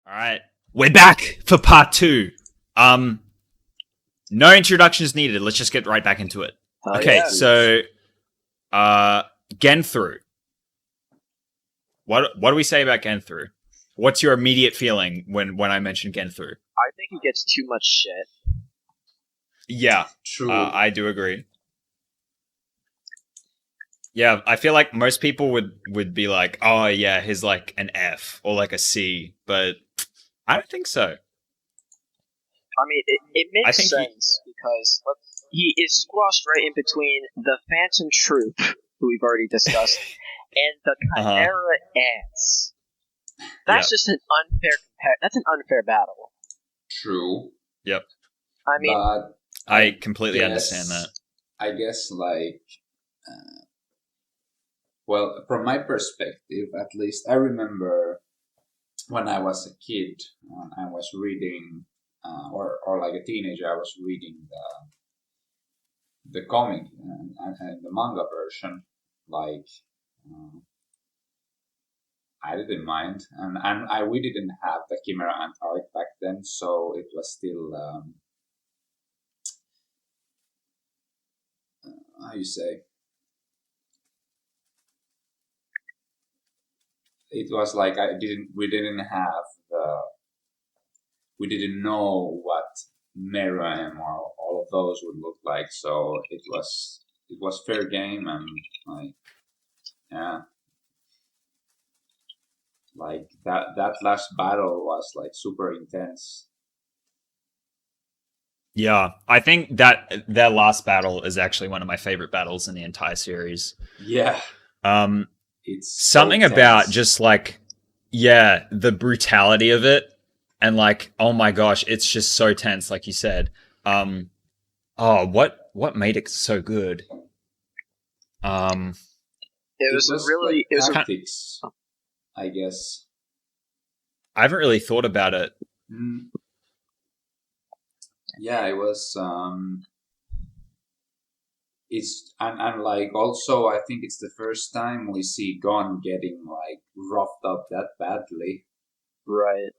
All right, we're back for part two. No introductions needed. Let's just get right back into it. Okay, yeah. so, Genthru. What do we say about Genthru? What's your immediate feeling when I mention Genthru? I think he gets too much shit. Yeah, True. I do agree. Yeah, I feel like most people would be like, oh yeah, he's like an F or like a C, but I don't think so. I mean, it I makes think sense because he is squashed right in between the Phantom Troop, who we've already discussed, and the Chimera Ants. That's just an unfair that's an unfair battle. True. Yep. I mean, But I completely understand that. I guess, well, from my perspective, at least, I remember when I was a kid, I was reading, or like a teenager, I was reading the comic and the manga version. Like, I didn't mind, and we didn't have the Chimera Ant arc back then, so it was still how you say. It was like we didn't know what Meruem or all of those would look like, so it was fair game, and like, yeah, like that last battle was like super intense. Yeah, I think that their last battle is actually one of my favorite battles in the entire series. Yeah. It's Something so about tense. just like, yeah, the brutality of it, and like, oh my gosh, it's just so tense, like you said. What made it so good? it was really tactics, I guess. I haven't really thought about it. Yeah, it was. It's and like also I think it's the first time we see Gon getting like roughed up that badly. right.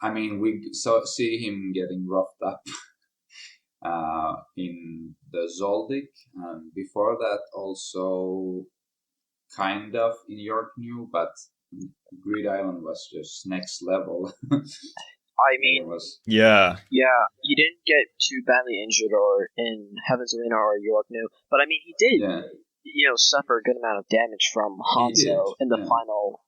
I mean, we see him getting roughed up in the Zoldyck, and before that also kind of in York New, but Greed Island was just next level. I mean, Yeah, he didn't get too badly injured or in Heaven's Arena or York New, but I mean, he did, suffer a good amount of damage from Hanzo in the final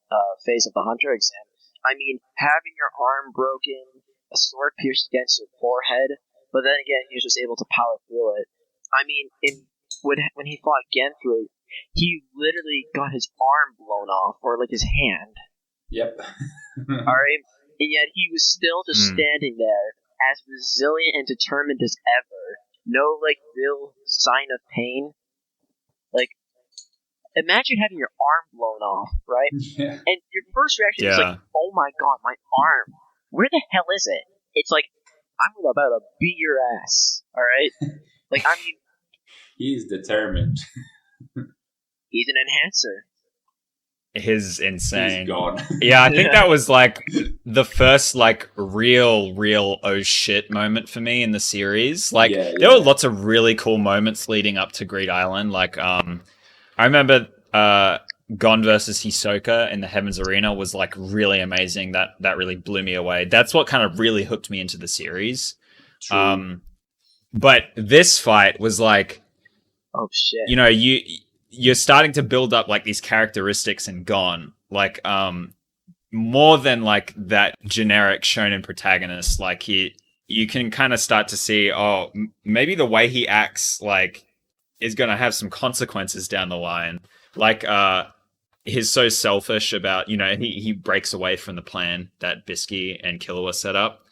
phase of the Hunter exam. I mean, having your arm broken, a sword pierced against your forehead, but then again, he was just able to power through it. I mean, when he fought Genthru, he literally got his arm blown off, or like his hand. Yep. Alright? And yet he was still just standing there, as resilient and determined as ever. No, like, real sign of pain. Like, imagine having your arm blown off, right? Yeah. And your first reaction is like, oh my god, my arm. Where the hell is it? It's like, I'm about to beat your ass, alright? Like, I mean... He's determined. He's an enhancer. He's insane. He's gone. Yeah, I think that was like the first like real oh shit moment for me in the series. Like there were lots of really cool moments leading up to Greed Island. Like I remember Gon versus Hisoka in the Heavens Arena was like really amazing. That really blew me away. That's what kind of really hooked me into the series. True. But this fight was like, oh shit. You know, you're starting to build up like these characteristics in Gon, like more than like that generic shonen protagonist. Like you can kind of start to see, maybe the way he acts like is going to have some consequences down the line. Like he's so selfish about, he breaks away from the plan that Bisky and Killua set up,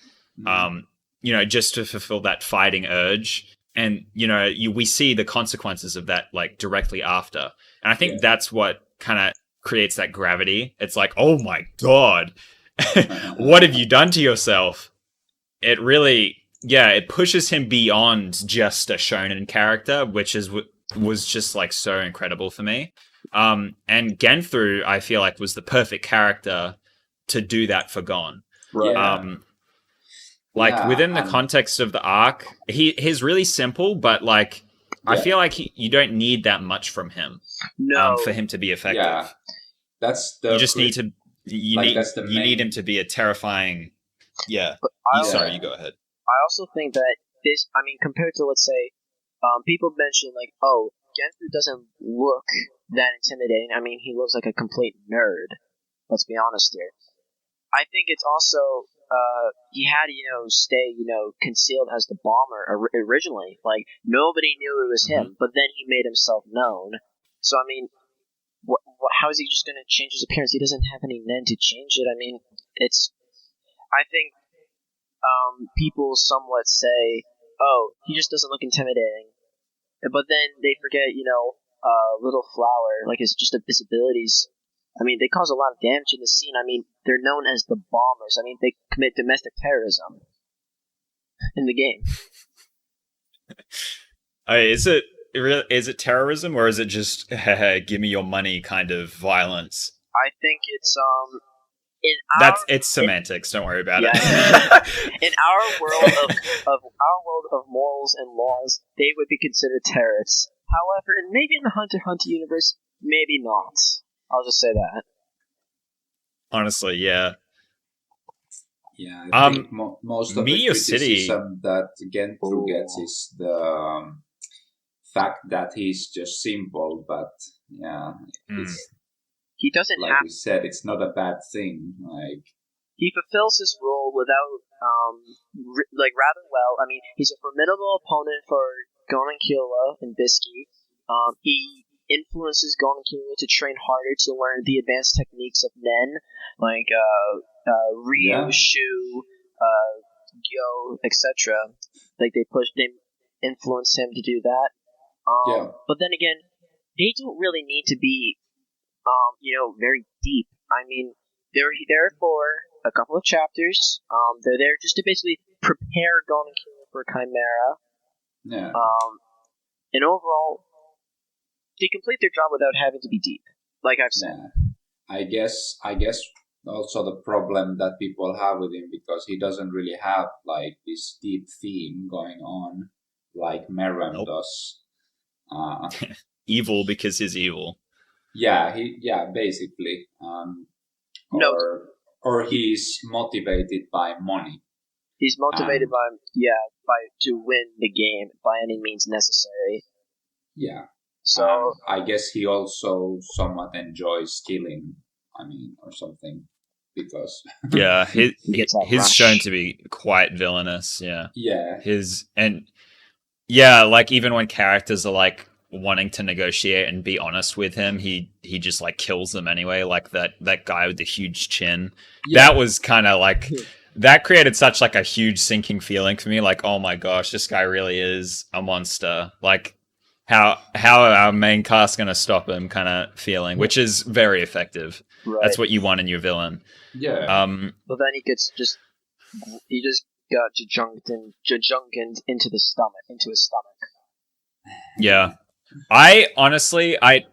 just to fulfill that fighting urge. And, we see the consequences of that, like, directly after. And I think that's what kind of creates that gravity. It's like, oh my God, what have you done to yourself? It really, it pushes him beyond just a shonen character, which was just, like, so incredible for me. And Genthru, I feel like, was the perfect character to do that for Gon. Yeah. Within the context of the arc, he's really simple, but like I feel like you don't need that much from him for him to be effective. Yeah, that's the. You just need to. You need him to be a terrifying. Yeah. Sorry, you go ahead. I also think that this. I mean, compared to, let's say, people mention like, oh, Genthru doesn't look that intimidating. I mean, he looks like a complete nerd. Let's be honest here. I think it's also he had to stay concealed as the bomber originally. Like nobody knew it was him, but then he made himself known. So I mean, how is he just going to change his appearance? He doesn't have any men to change it. I mean, I think people somewhat say, oh, he just doesn't look intimidating, but then they forget Little Flower, like his abilities. I mean, they cause a lot of damage in the scene. I mean, they're known as the bombers. I mean, they commit domestic terrorism in the game. Is it terrorism, or is it just give me your money kind of violence? I think it's it's semantics. Don't worry about it. In our world of morals and laws, they would be considered terrorists. However, maybe in the Hunter x Hunter universe, maybe not. I'll just say that. Honestly, yeah. Yeah, I think most of the criticism City that Genthru gets is the fact that he's just simple, but he doesn't like we said, it's not a bad thing. Like he fulfills his role without rather well. I mean, he's a formidable opponent for Gon and Killua and Bisky. He influences Gon and Killua to train harder to learn the advanced techniques of Nen, like Ryu, Shu, Gyo, etc. Like they influence him to do that. But then again, they don't really need to be, very deep. I mean, they're there for a couple of chapters. They're there just to basically prepare Gon and Killua for Chimera. Yeah. And overall, they complete their job without having to be deep, like I've said. I guess also the problem that people have with him, because he doesn't really have like this deep theme going on like Meram does. Evil because he's evil. Yeah, basically. Or he's motivated by money. He's motivated by to win the game by any means necessary. Yeah. So I guess he also somewhat enjoys killing. I mean, or something, because he's shown to be quite villainous. Yeah. Yeah. Like even when characters are like wanting to negotiate and be honest with him, he just like kills them anyway. Like that guy with the huge chin. Yeah. That was kind of like that created such like a huge sinking feeling for me. Like, oh my gosh, this guy really is a monster. Like how are our main cast going to stop him kind of feeling, which is very effective. Right. That's what you want in your villain. Yeah. But then he just got jajunked into his stomach. Yeah. I honestly, I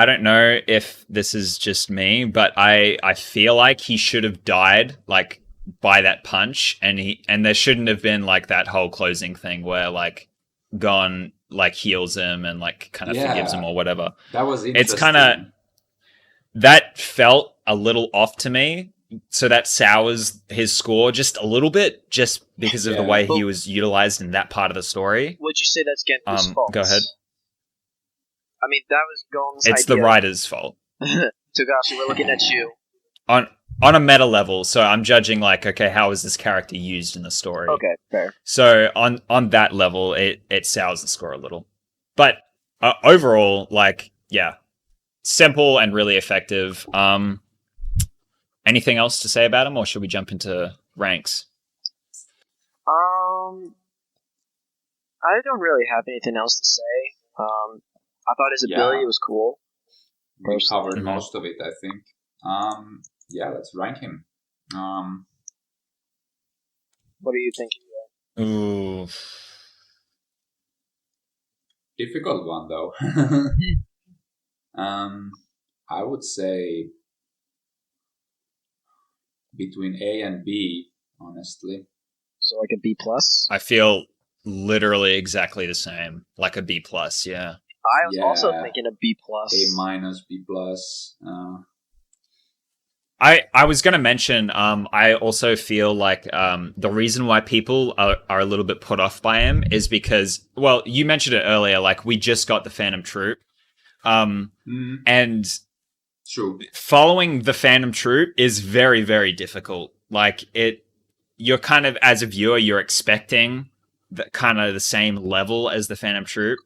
don't know if this is just me, but I feel like he should have died like by that punch, and there shouldn't have been like that whole closing thing where like Gon like heals him and like kind of forgives him or whatever. That was interesting. It's kind of that felt a little off to me. So that sours his score just a little bit, just because of the way he was utilized in that part of the story. Would you say that's Genthru's fault? Go ahead. I mean, that was Gon's idea. It's the writer's fault. Togashi, we're looking at you. On a meta level, so I'm judging like, okay, how is this character used in the story? Okay, fair. So on that level, it sours the score a little. But overall, like, yeah, simple and really effective. Anything else to say about him, or should we jump into ranks? I don't really have anything else to say. I thought his ability was cool. We covered most of it, I think. Let's rank him. What are you thinking? Ooh. Difficult one, though. I would say between A and B, honestly. So like a B plus. I feel literally exactly the same, like a B plus. Yeah. I was also thinking a B plus. A minus, B plus. I was going to mention, I also feel like the reason why people are a little bit put off by him is because, well, you mentioned it earlier, like we just got the Phantom Troop. And true. Following the Phantom Troop is very, very difficult. Like you're kind of, as a viewer, you're expecting kind of the same level as the Phantom Troop.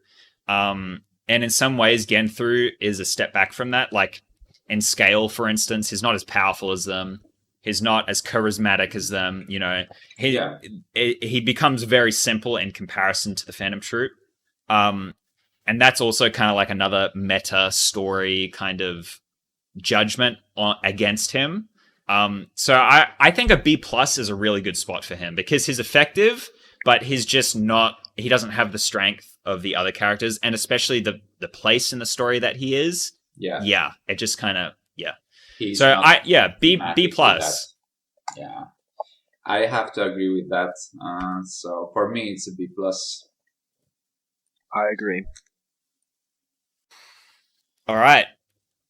And in some ways, Genthru is a step back from that. Like, in scale, for instance, he's not as powerful as them. He's not as charismatic as them. You know, he becomes very simple in comparison to the Phantom Troop. And that's also kind of like another meta story kind of judgment against him. So I think a B plus is a really good spot for him because he's effective, but he's just not. He doesn't have the strength of the other characters, and especially the place in the story that he is. Yeah, it just kind of, So B plus. Yeah, I have to agree with that. So for me, it's a B plus. I agree. All right.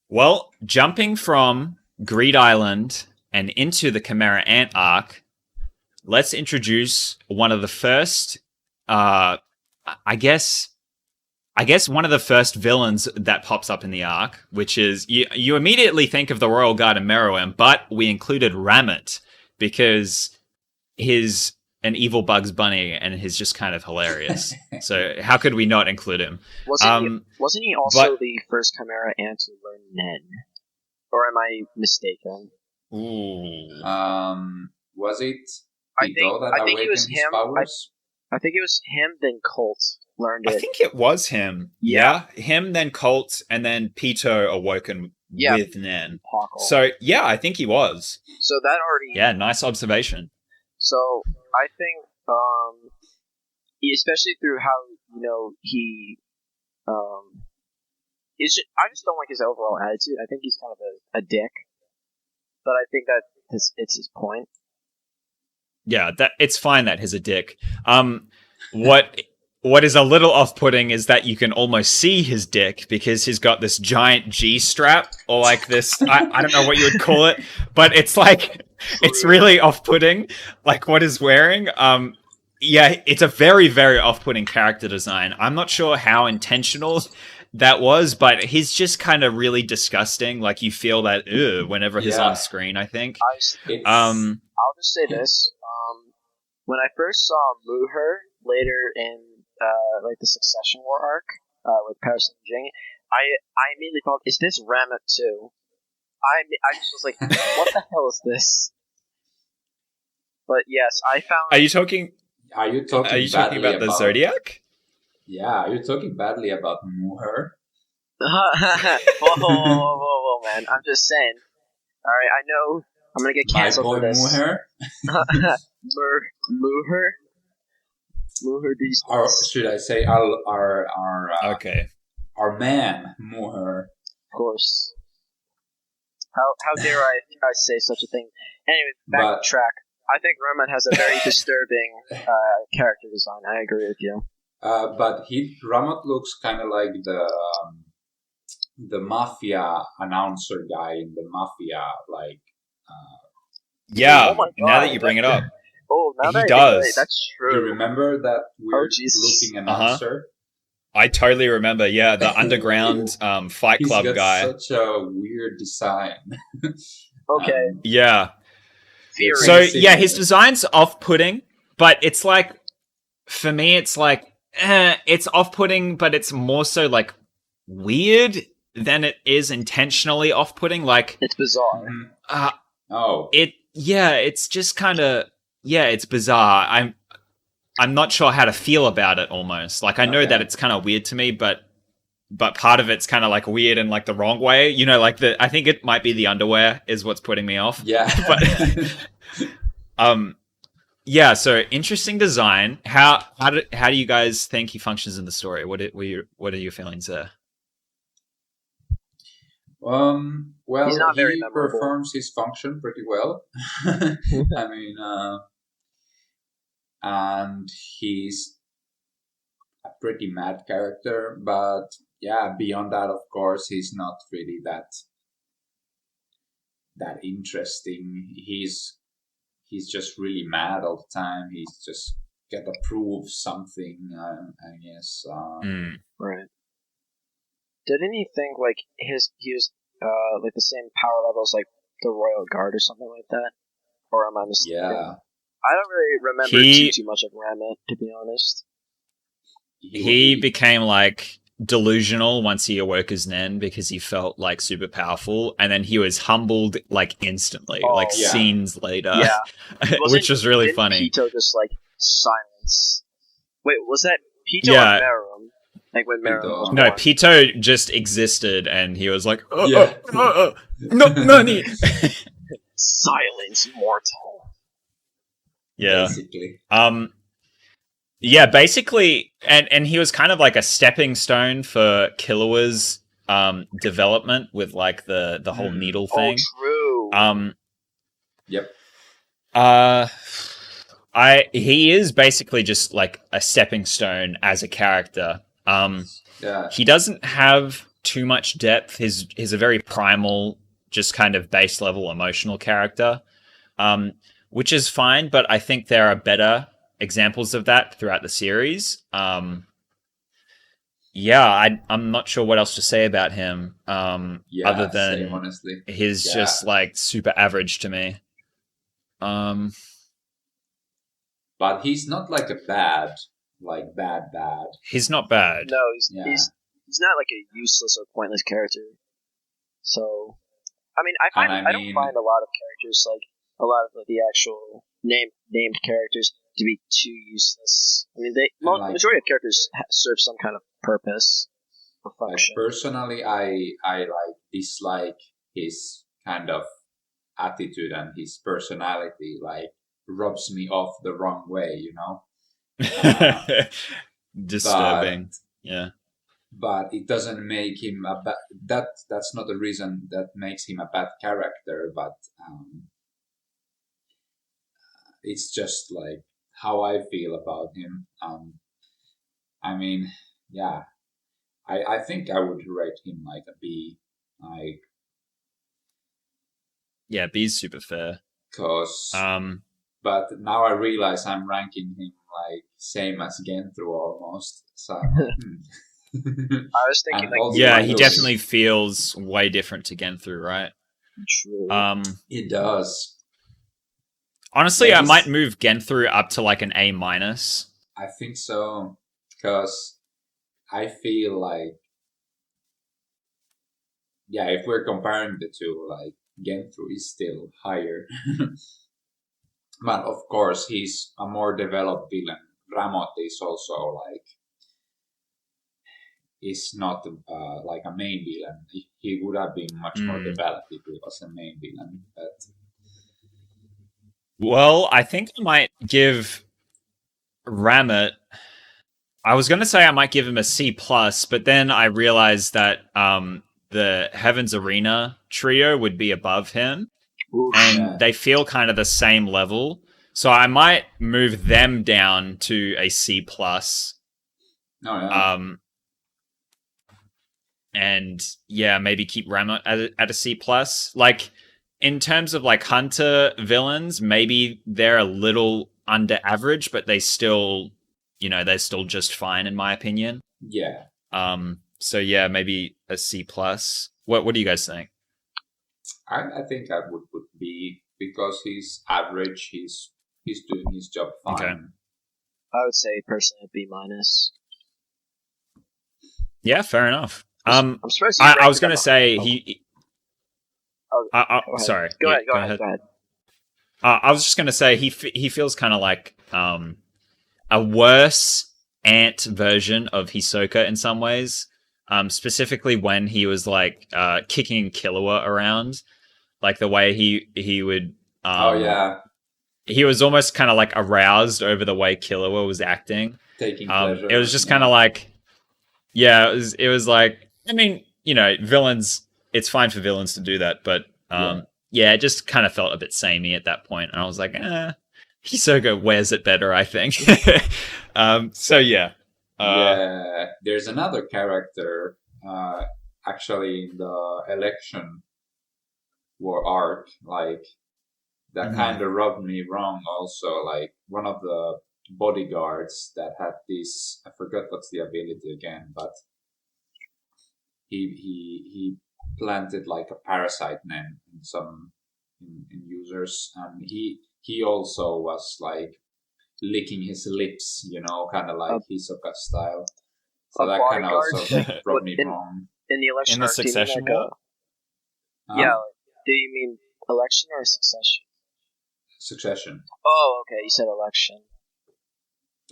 Well, jumping from Greed Island and into the Chimera Ant arc, let's introduce one of the first, I guess one of the first villains that pops up in the arc, which is, you immediately think of the Royal Guard and Meruem, but we included Rammet because he's an evil Bugs Bunny and he's just kind of hilarious. So how could we not include him? Wasn't he also the first Chimera Ant to learn Nen? Or am I mistaken? Ooh. Was it? I think it was him. I think it was him, then Colt learned it. I think it was him. Yeah. Him, then Colt, and then Pito awoken with Nen. Pockle. So, yeah, I think he was. So that already... Yeah, nice observation. So, I think, especially through how, he... I just don't like his overall attitude. I think he's kind of a dick. But I think that it's his point. Yeah, it's fine that he's a dick. What is a little off-putting is that you can almost see his dick because he's got this giant G-strap or like this, I don't know what you would call it, but it's like, it's really off-putting, like what he's wearing. Yeah, it's a very, very off-putting character design. I'm not sure how intentional that was, but he's just kind of really disgusting. Like you feel that whenever he's on screen, I think. I'll just say this. When I first saw Muher later in the Succession War arc with Pariston and Jing, I immediately thought, is this Rammet too? I just was like, what the hell is this? But yes, I found... Are you talking about the Zodiac? Yeah, are you talking badly about Muher? Whoa, man. I'm just saying. Alright, I know I'm gonna get canceled for this. Muher? Muher? Muher these Or should I say our man, Muher. Of course. How dare I say such a thing? Anyway, back on track. I think Rammet has a very disturbing character design. I agree with you. But Rammet looks kind of like the mafia announcer guy in the mafia, like. Yeah. Oh now that you bring it up. Oh, now he does. That's true. You remember that weird-looking announcer? I totally remember. Yeah, the underground Fight Club guy. He's got such a weird design. Okay. Yeah. So yeah, his design's off-putting, but it's like, for me, it's like, it's off-putting, but it's more so like weird than it is intentionally off-putting. Like it's bizarre. It's just kind of, it's bizarre. I'm not sure how to feel about it almost. Like I know that it's kind of weird to me, but part of it's kind of like weird in like the wrong way. You know, like I think it might be the underwear is what's putting me off. Yeah. But so interesting design. How do you guys think he functions in the story? What are your feelings there? Well, Well, he's not very he memorable. performs his function pretty well. I mean, and he's a pretty mad character, but yeah, beyond that, of course, he's not really that interesting. He's just really mad all the time. He's just gotta prove something. I guess. Right. Didn't he think like he was like the same power levels like the Royal Guard or something like that? Or am I mistaken? Yeah. I don't really remember too much of Ramit, to be honest. He became like delusional once he awoke as Nen because he felt like super powerful, and then he was humbled like instantly, scenes later. Yeah, which was really funny. Pito just like silence. Wait, was that Pito or Merum? Like when Merum was born? No, Pito just existed, and he was like, no, Nani. Silence, mortal. Yeah. Basically. Yeah, basically, and he was kind of like a stepping stone for Killua's development with like the whole needle thing. Oh, true. Yep. He is basically just like a stepping stone as a character. He doesn't have too much depth. He's a very primal, just kind of base level emotional character, which is fine. But I think there are better examples of that throughout the series. I'm not sure what else to say about him. Other than same, honestly. He's just like super average to me. But he's not like a bad. He's not bad. No, he's not like a useless or pointless character. So, I mean, I don't find a lot of characters, like a lot of the actual named characters, to be too useless. I mean, the majority of characters serve some kind of purpose or function. Personally, I like dislike his kind of attitude and his personality. Like, rubs me off the wrong way, you know. Disturbing. Yeah. But it doesn't make him a bad. That's not the reason that makes him a bad character. But it's just like how I feel about him. I mean, yeah, I think I would rate him like a B. Like, yeah, B's super fair. But now I realize I'm ranking him like same as Genthru almost. So I was thinking he definitely feels way different to Genthru, right? True. It does. Honestly, I might move Genthru up to like an A-. I think so, because I feel like, if we're comparing the two, like Genthru is still higher. But of course, he's a more developed villain. Ramot is also like, is not like a main villain. He would have been much more developed if he was a main villain. But well, I think I might give Ramot. I was going to say I might give him a C+, but then I realized that the Heaven's Arena trio would be above him. And they feel kind of the same level. So I might move them down to a C+. And maybe keep Ramot at a C+. Like, in terms of like hunter villains, maybe they're a little under average, but they still, they're still just fine in my opinion. Yeah. So maybe a C+. What do you guys think? I think I would put B because he's average. He's doing his job fine. Okay. I would say personally B-. Yeah, fair enough. I'm surprised. I was going to say he. Sorry. Go ahead. I was just going to say he feels kind of like a worse ant version of Hisoka in some ways. Specifically when he was like kicking Killua around, like the way he would. He was almost kind of like aroused over the way Killua was acting. Taking pleasure. It was just kind of like, it was like, I mean, villains it's fine for villains to do that, but it just kind of felt a bit samey at that point, and I was like, Hisoka wears it better, I think. There's another character actually in the election war arc, like that kind of rubbed me wrong also. Like one of the bodyguards that had this, I forgot what's the ability again, but he planted like a parasite net in some in users, and he also was like licking his lips, kind of like Hisoka style. So that kind of also rubbed me wrong. In the election, in the Succession war. Yeah, do you mean election or succession? Succession. Oh, okay. You said election.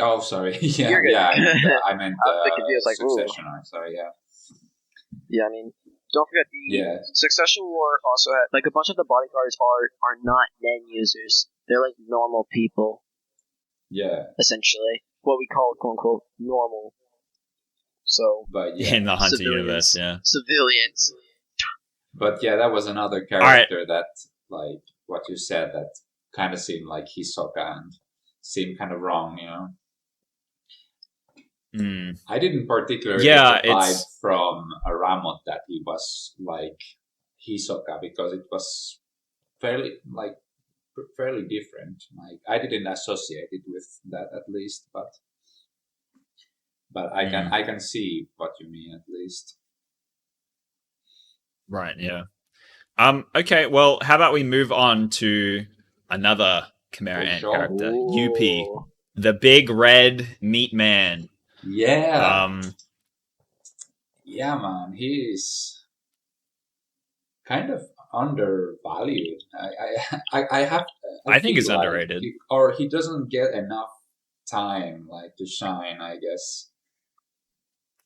Oh, sorry. I meant Succession. I'm sorry. Yeah. Yeah, I mean, don't forget the Succession War also had like a bunch of the bodyguards are not Nen users. They're like normal people. Yeah. Essentially, what we call quote unquote normal. So, but in the Hunter universe, civilians. But that was another character that, like what you said, that kind of seemed like Hisoka and seemed kind of wrong, I didn't particularly get the vibe from Aramot that he was like Hisoka, because it was fairly different. Like I didn't associate it with that, at least, but I can see what you mean, at least. Right. Yeah. Okay. Well, how about we move on to another Chimera Ant character, Yuppie, the big red meat man. Yeah. Yeah, man. He's kind of undervalued. I think he's underrated, or he doesn't get enough time, like, to shine, I guess.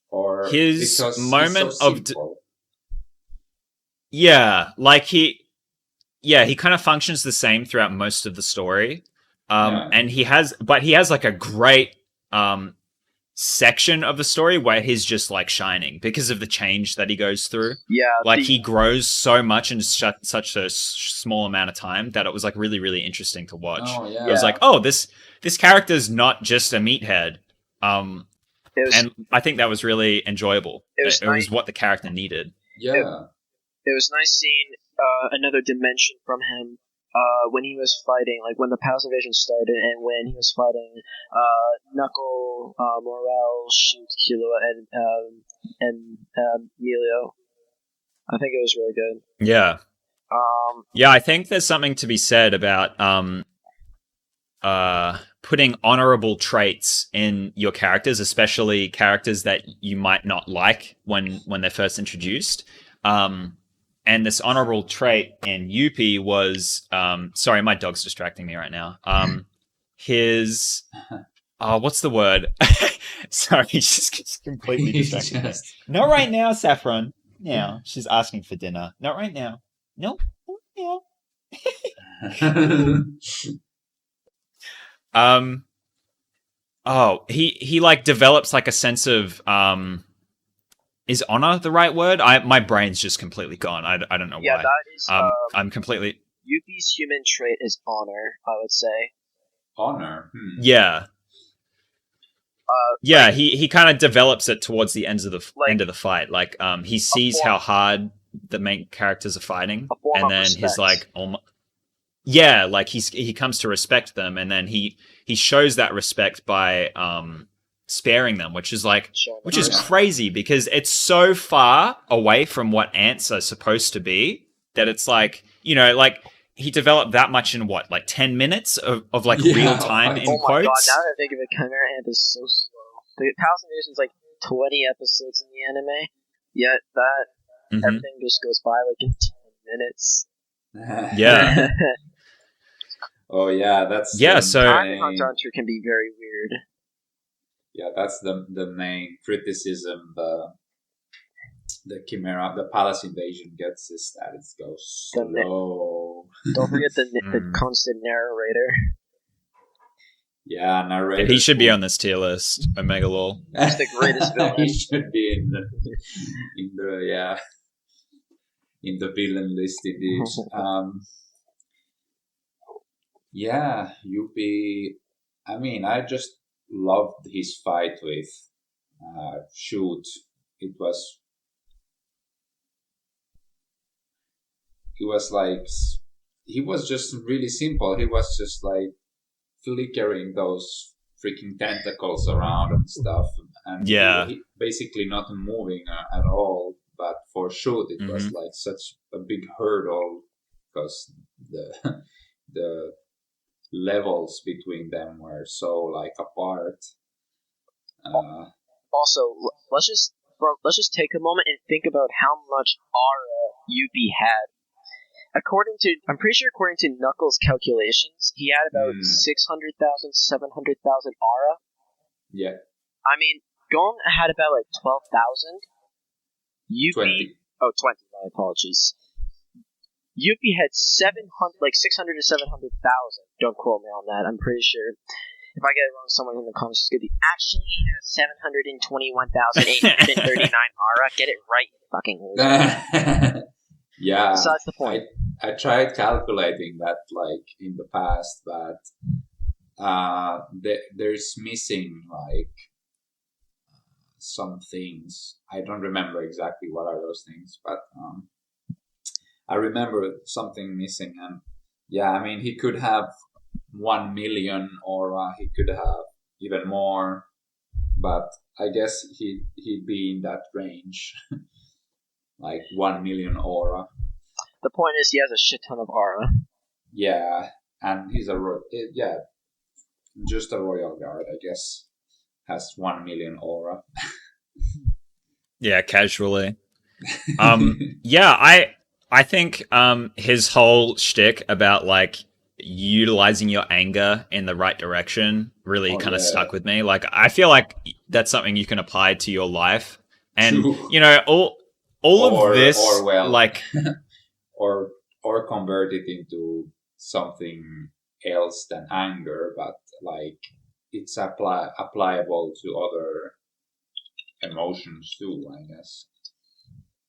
Or his moment so of he kind of functions the same throughout most of the story. And he has like a great section of the story where he's just like shining because of the change that he goes through. Yeah, like he grows so much in such a small amount of time that it was like really, really interesting to watch. It was like, this character's not just a meathead. And I think that was really enjoyable. It was what the character needed. Yeah. It was nice seeing another dimension from him when he was fighting, like when the Palace Invasion started, and when he was fighting Knuckle, Morel, Shoot, Killua, and Melio. I think it was really good. Yeah. I think there's something to be said about putting honorable traits in your characters, especially characters that you might not like when they're first introduced. And this honorable trait in Yuppie was, sorry, my dog's distracting me right now. His, what's the word? Sorry, she's completely distracting me. Not right now, Saffron. Now she's asking for dinner. Not right now. Nope. Not now. He like develops like a sense of is honor the right word? My brain's just completely gone. I don't know why. Yeah, that is. I'm completely. Yuppie's human trait is honor, I would say. Honor. Yeah. He kind of develops it towards the end of the fight. Like he sees how hard the main characters are fighting, and then he's like, like he comes to respect them, and then he shows that respect by sparing them, which is crazy because it's so far away from what ants are supposed to be that it's like, like he developed that much in what, like 10 minutes of like real time in quotes. Oh my god, now that I think of it, Chimera Ant is so slow. The Palace Invasion is like 20 episodes in the anime, yet that everything just goes by like in 10 minutes. Yeah. Oh yeah, that's so Hunter Hunter can be very weird. Yeah, that's the main criticism the Chimera, the Palace Invasion gets, is that it goes slow. Don't forget the constant narrator. Yeah, narrator. He should be on this tier list. Omega Lol. He's the greatest villain. He should be in the in the villain list indeed. Yeah, Yuppie. I mean, I just loved his fight with Shoot. It was like he was just really simple. He was just like flickering those freaking tentacles around and stuff, and he basically not moving at all. But for Shoot, it was like such a big hurdle because the levels between them were so like apart. Also, let's just take a moment and think about how much aura Yuppie had. I'm pretty sure according to Knuckles' calculations, he had about 600,000, 700,000 aura. Yeah. I mean, Gon had about like 12,000. Yuppie, 20. My apologies. Yuppie had 600 to 700,000. Don't quote me on that. I'm pretty sure. If I get it wrong, someone in the comments is going to be actually has 721,839 aura. Get it right, fucking loser. Yeah. Besides the point. I tried calculating that like in the past, but there's missing like some things. I don't remember exactly what are those things, but I remember something missing. And yeah, I mean, he could have 1 million aura, he could have even more, but I guess he'd be in that range. Like 1 million aura. The point is, he has a shit ton of aura. Yeah, and he's just a royal guard, I guess, has 1 million aura. Yeah, casually. Yeah, I think his whole shtick about like utilizing your anger in the right direction really kind of stuck with me. Like, I feel like that's something you can apply to your life, and you know, all of this, like. or convert it into something else than anger, but like it's applicable to other emotions too, I guess.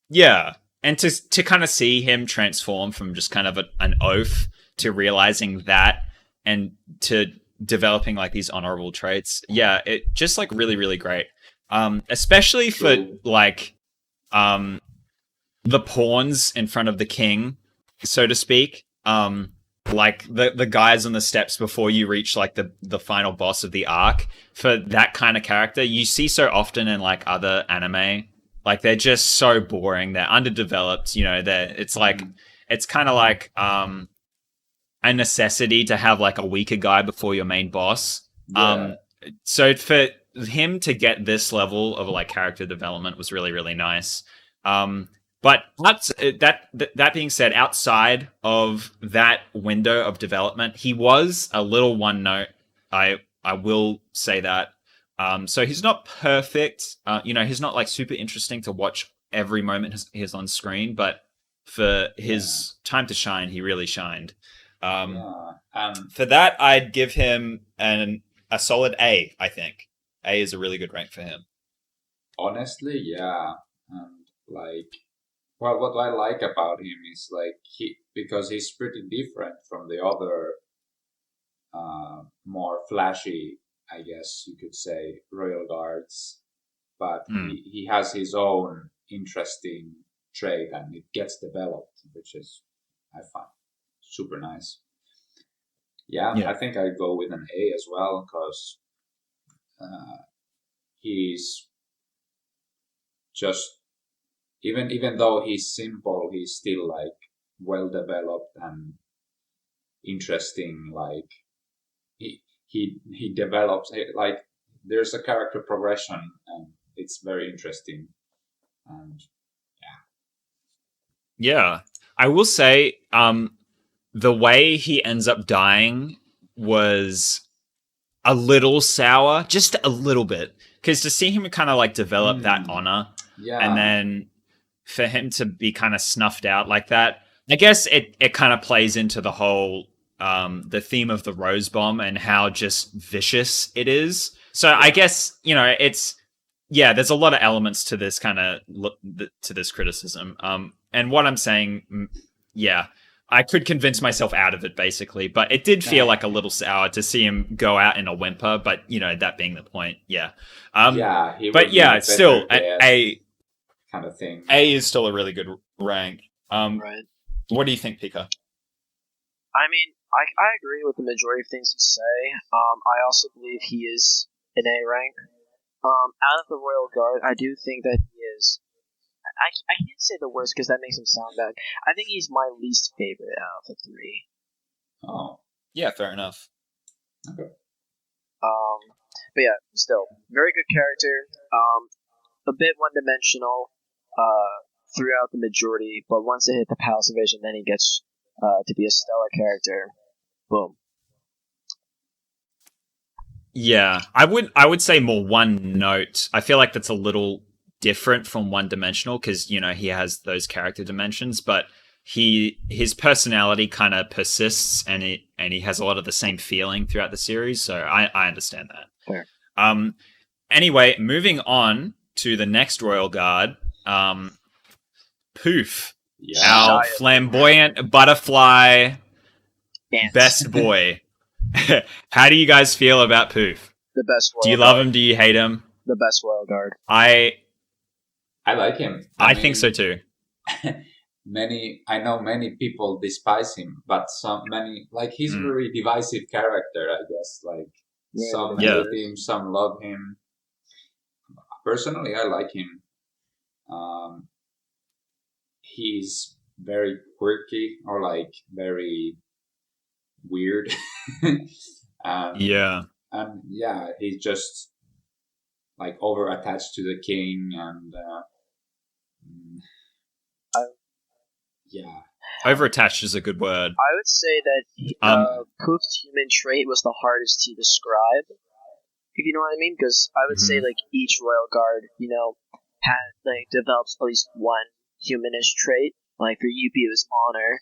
Yeah, and to kind of see him transform from just kind of an oaf to realizing that and to developing like these honorable traits. Yeah, it just like really, really great. Especially for like the pawns in front of the king, so to speak. Like the guys on the steps before you reach like the final boss of the arc. For that kind of character, you see so often in like other anime. Like, they're just so boring. They're underdeveloped. You know, it's kind of like a necessity to have like a weaker guy before your main boss. Yeah. So for him to get this level of like character development was really, really nice. But that being said, outside of that window of development, he was a little one note. I will say that. So he's not perfect. You know, he's not like super interesting to watch every moment he's on screen. But for his time to shine, he really shined. For that, I'd give him a solid A. I think A is a really good rank for him. Honestly, yeah, and like. Well, what I like about him is like because he's pretty different from the other more flashy, I guess you could say, royal guards, but he has his own interesting trait and it gets developed, which is, I find, super nice. Yeah, I think I'd go with an A as well because he's just. Even though he's simple, he's still like well developed and interesting. Like he develops like there's a character progression and it's very interesting. And yeah, I will say the way he ends up dying was a little sour, just a little bit, because to see him kind of like develop that honor, and then for him to be kind of snuffed out like that, I guess it kind of plays into the whole the theme of the rose bomb and how just vicious it is. So I guess, you know, there's a lot of elements to this to this criticism. And what I'm saying, I could convince myself out of it basically, but it did feel like a little sour to see him go out in a whimper. But that being the point, still a kind of thing. A is still a really good rank. Right. What do you think, Pika? I mean, I agree with the majority of things you say. I also believe he is an A rank. Out of the Royal Guard, I do think that he is. I can't say the worst because that makes him sound bad. I think he's my least favorite out of the three. Oh, yeah, fair enough. Okay. But yeah, still very good character. A bit one-dimensional. Throughout the majority, but once they hit the Palace Invasion, then he gets to be a stellar character. Boom. Yeah, I would say more one note. I feel like that's a little different from one dimensional because he has those character dimensions, but his personality kind of persists and he has a lot of the same feeling throughout the series. So I understand that. Fair. Anyway, moving on to the next Royal Guard. Poof. Our flamboyant butterfly best boy. How do you guys feel about Poof? The best Royal Do you love him? Do you hate him? The best Royal Guard. I like him. I think so too. I know many people despise him, but he's a very divisive character, I guess. Like some hate him, some love him. Personally, I like him. He's very quirky or like very weird. And he's just like over attached to the king and over attached is a good word. I would say that Poof's human trait was the hardest to describe, if you know what I mean, because I would say like each Royal Guard develops at least one humanish trait. Like for UP it was honor.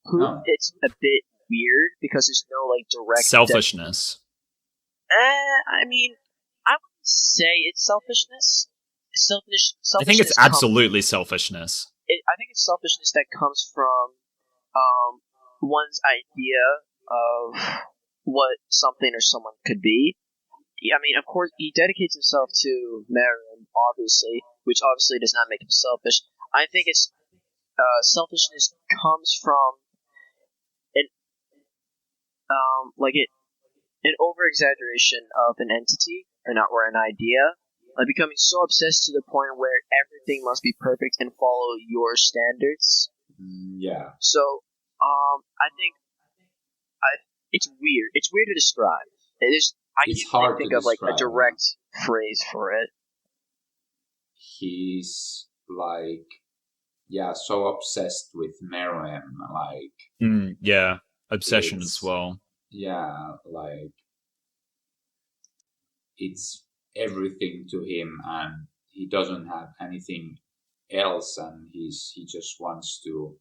Poof, it's a bit weird because there's no like direct selfishness. I mean, I wouldn't say it's selfishness. Selfishness. I think it's absolutely selfishness. I think it's selfishness that comes from one's idea of what something or someone could be. I mean, of course, he dedicates himself to Meruem, obviously, which obviously does not make him selfish. I think it's selfishness comes from an over-exaggeration of an entity, or an idea, like becoming so obsessed to the point where everything must be perfect and follow your standards. Yeah. So, I think it's weird. It's weird to describe. I can't think of like a direct phrase for it. He's like, so obsessed with Meruem, obsession as well. Yeah, like it's everything to him, and he doesn't have anything else, and he just wants to.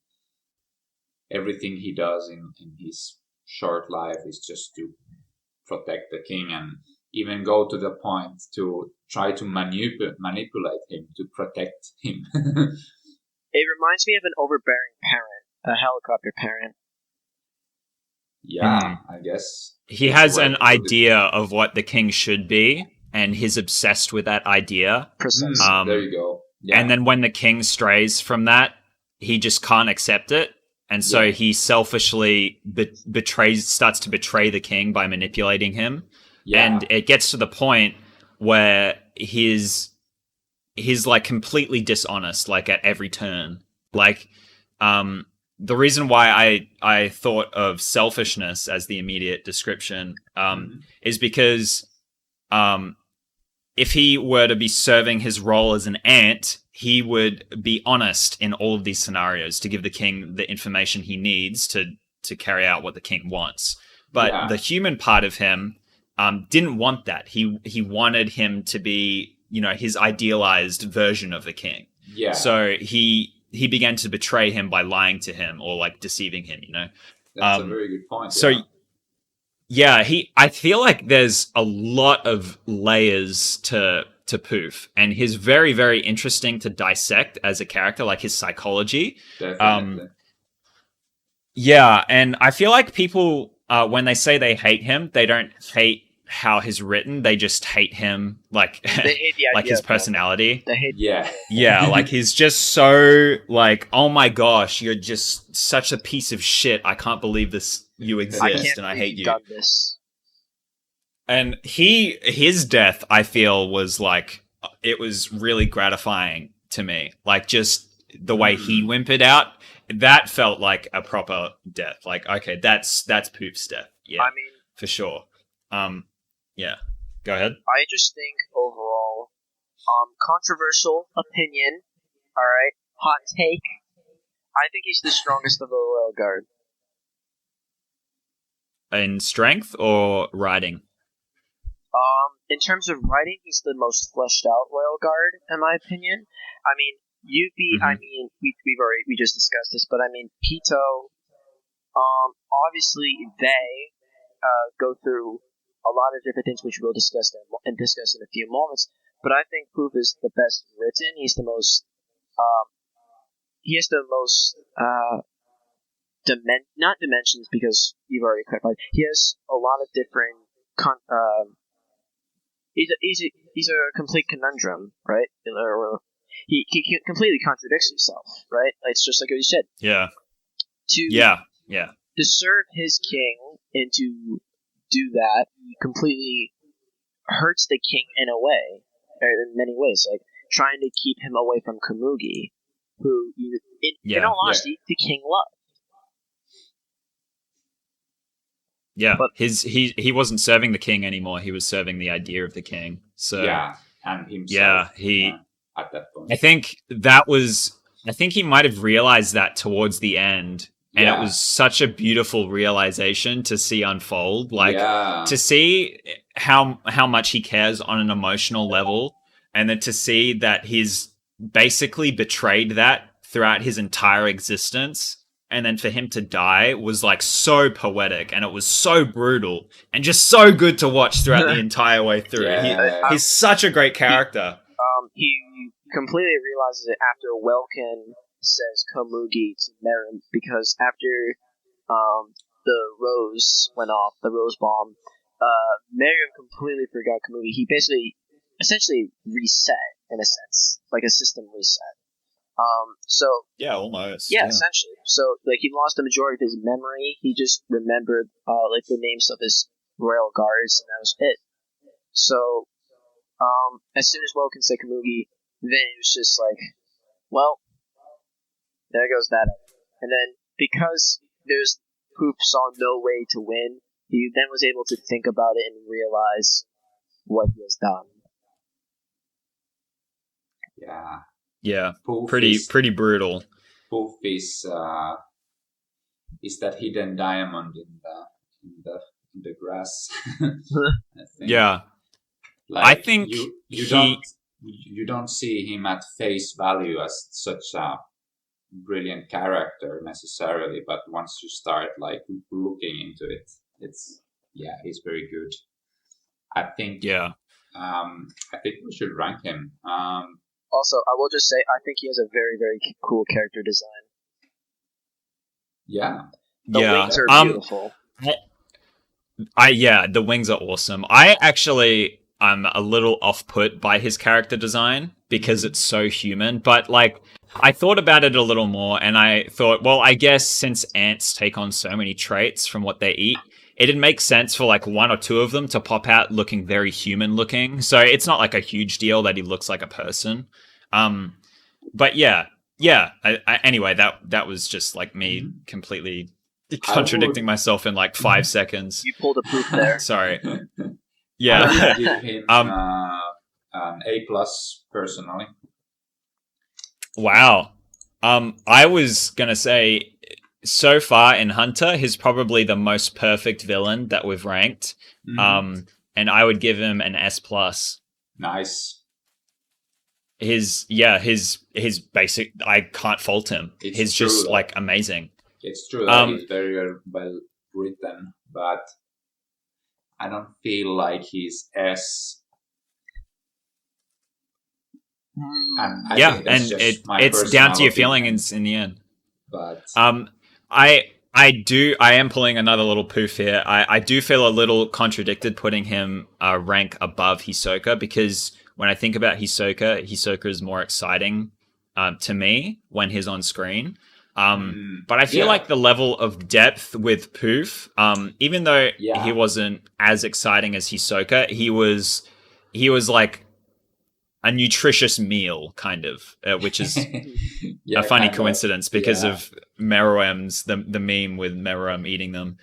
Everything he does in his short life is just to protect the king, and even go to the point to try to manipulate him to protect him. It reminds me of an overbearing parent, a helicopter parent. Yeah, I guess. He has an idea of what the king should be, and he's obsessed with that idea. Precisely. There you go. Yeah. And then when the king strays from that, he just can't accept it. And so he selfishly starts to betray the king by manipulating him. Yeah. And it gets to the point where he's like completely dishonest, like at every turn. Like, the reason why I thought of selfishness as the immediate description is because if he were to be serving his role as an ant, he would be honest in all of these scenarios to give the king the information he needs to carry out what the king wants. But the human part of him didn't want that. He wanted him to be, his idealized version of the king. Yeah. So he began to betray him by lying to him or like deceiving him, That's a very good point. So I feel like there's a lot of layers to to Poof, and he's very, very interesting to dissect as a character, like his psychology. Definitely. Yeah, and I feel like people, when they say they hate him, they don't hate how he's written. They just hate him, like, They hate the like idea his of him. personality. They hate. Yeah, like he's just so like, oh my gosh, you're just such a piece of shit. I can't believe this you exist, and I hate you. Done this. And his death, I feel, was like, it was really gratifying to me. Like, just the way he whimpered out, that felt like a proper death. Like, okay, that's Poop's death. Yeah, I mean, for sure. Yeah, go ahead. I just think overall, controversial opinion. All right, hot take. I think he's the strongest of the Royal Guard. In strength or riding? In terms of writing, he's the most fleshed out Royal Guard, in my opinion. I mean, I mean, we just discussed this, but I mean, Pito. Obviously they go through a lot of different things, which we'll discuss in a few moments. But I think Poof is the best written. He's the most. He has the most not dimensions, because you've already clarified. He has a lot of different. He's a complete conundrum, right? He completely contradicts himself, right? It's just like what you said. Yeah. To serve his king and to do that, he completely hurts the king in a way, or in many ways, like trying to keep him away from Komugi, who, in all honesty, the king loved. Yeah, but he wasn't serving the king anymore. He was serving the idea of the king. So and himself. Yeah, at that point. I think he might have realized that towards the end, and it was such a beautiful realization to see unfold. Like to see how much he cares on an emotional level, and then to see that he's basically betrayed that throughout his entire existence. And then for him to die was like so poetic, and it was so brutal and just so good to watch throughout the entire way through. He's such a great character. He completely realizes it after Welkin says Komugi to Merim, because after the rose went off, the rose bomb, Merim completely forgot Komugi. He basically, essentially reset, in a sense, like a system reset. So almost. Yeah, essentially. So, like, he lost the majority of his memory. He just remembered, like, the names of his royal guards, and that was it. So, as soon as Woken said Komugi, then it was just like, well, there goes that. And then, because Poop saw no way to win, he then was able to think about it and realize what he has done. Yeah. Yeah, pretty brutal. Poof is that hidden diamond in the grass. I think. Yeah, like, I think you don't see him at face value as such a brilliant character necessarily, but once you start like looking into it, he's very good. I think. Yeah. I think we should rank him. Also, I will just say, I think he has a very, very cool character design. Yeah. The wings are beautiful. The wings are awesome. I'm a little off-put by his character design because it's so human, but like, I thought about it a little more, and I thought, well, I guess since ants take on so many traits from what they eat, it'd make sense for like one or two of them to pop out looking very human looking. So it's not like a huge deal that he looks like a person. But anyway, that was just like me completely contradicting myself in like 5 seconds. You pulled a Poop there. Sorry. Yeah. I would give him an A+ personally. Wow. I was gonna say, so far in Hunter, he's probably the most perfect villain that we've ranked. And I would give him an S+. Nice. His basic, I can't fault him. He's just like amazing. It's true that he's very well written, but I don't feel like he's as And I Yeah, think that's and just my it's personal down to your opinion, feelings in the end. But I am pulling another little poof here. I do feel a little contradicted putting him rank above Hisoka, because when I think about Hisoka is more exciting to me when he's on screen. But I feel like the level of depth with Poof, even though he wasn't as exciting as Hisoka, he was like a nutritious meal, kind of, which is a funny coincidence because of Meruem's the meme with Meruem eating them.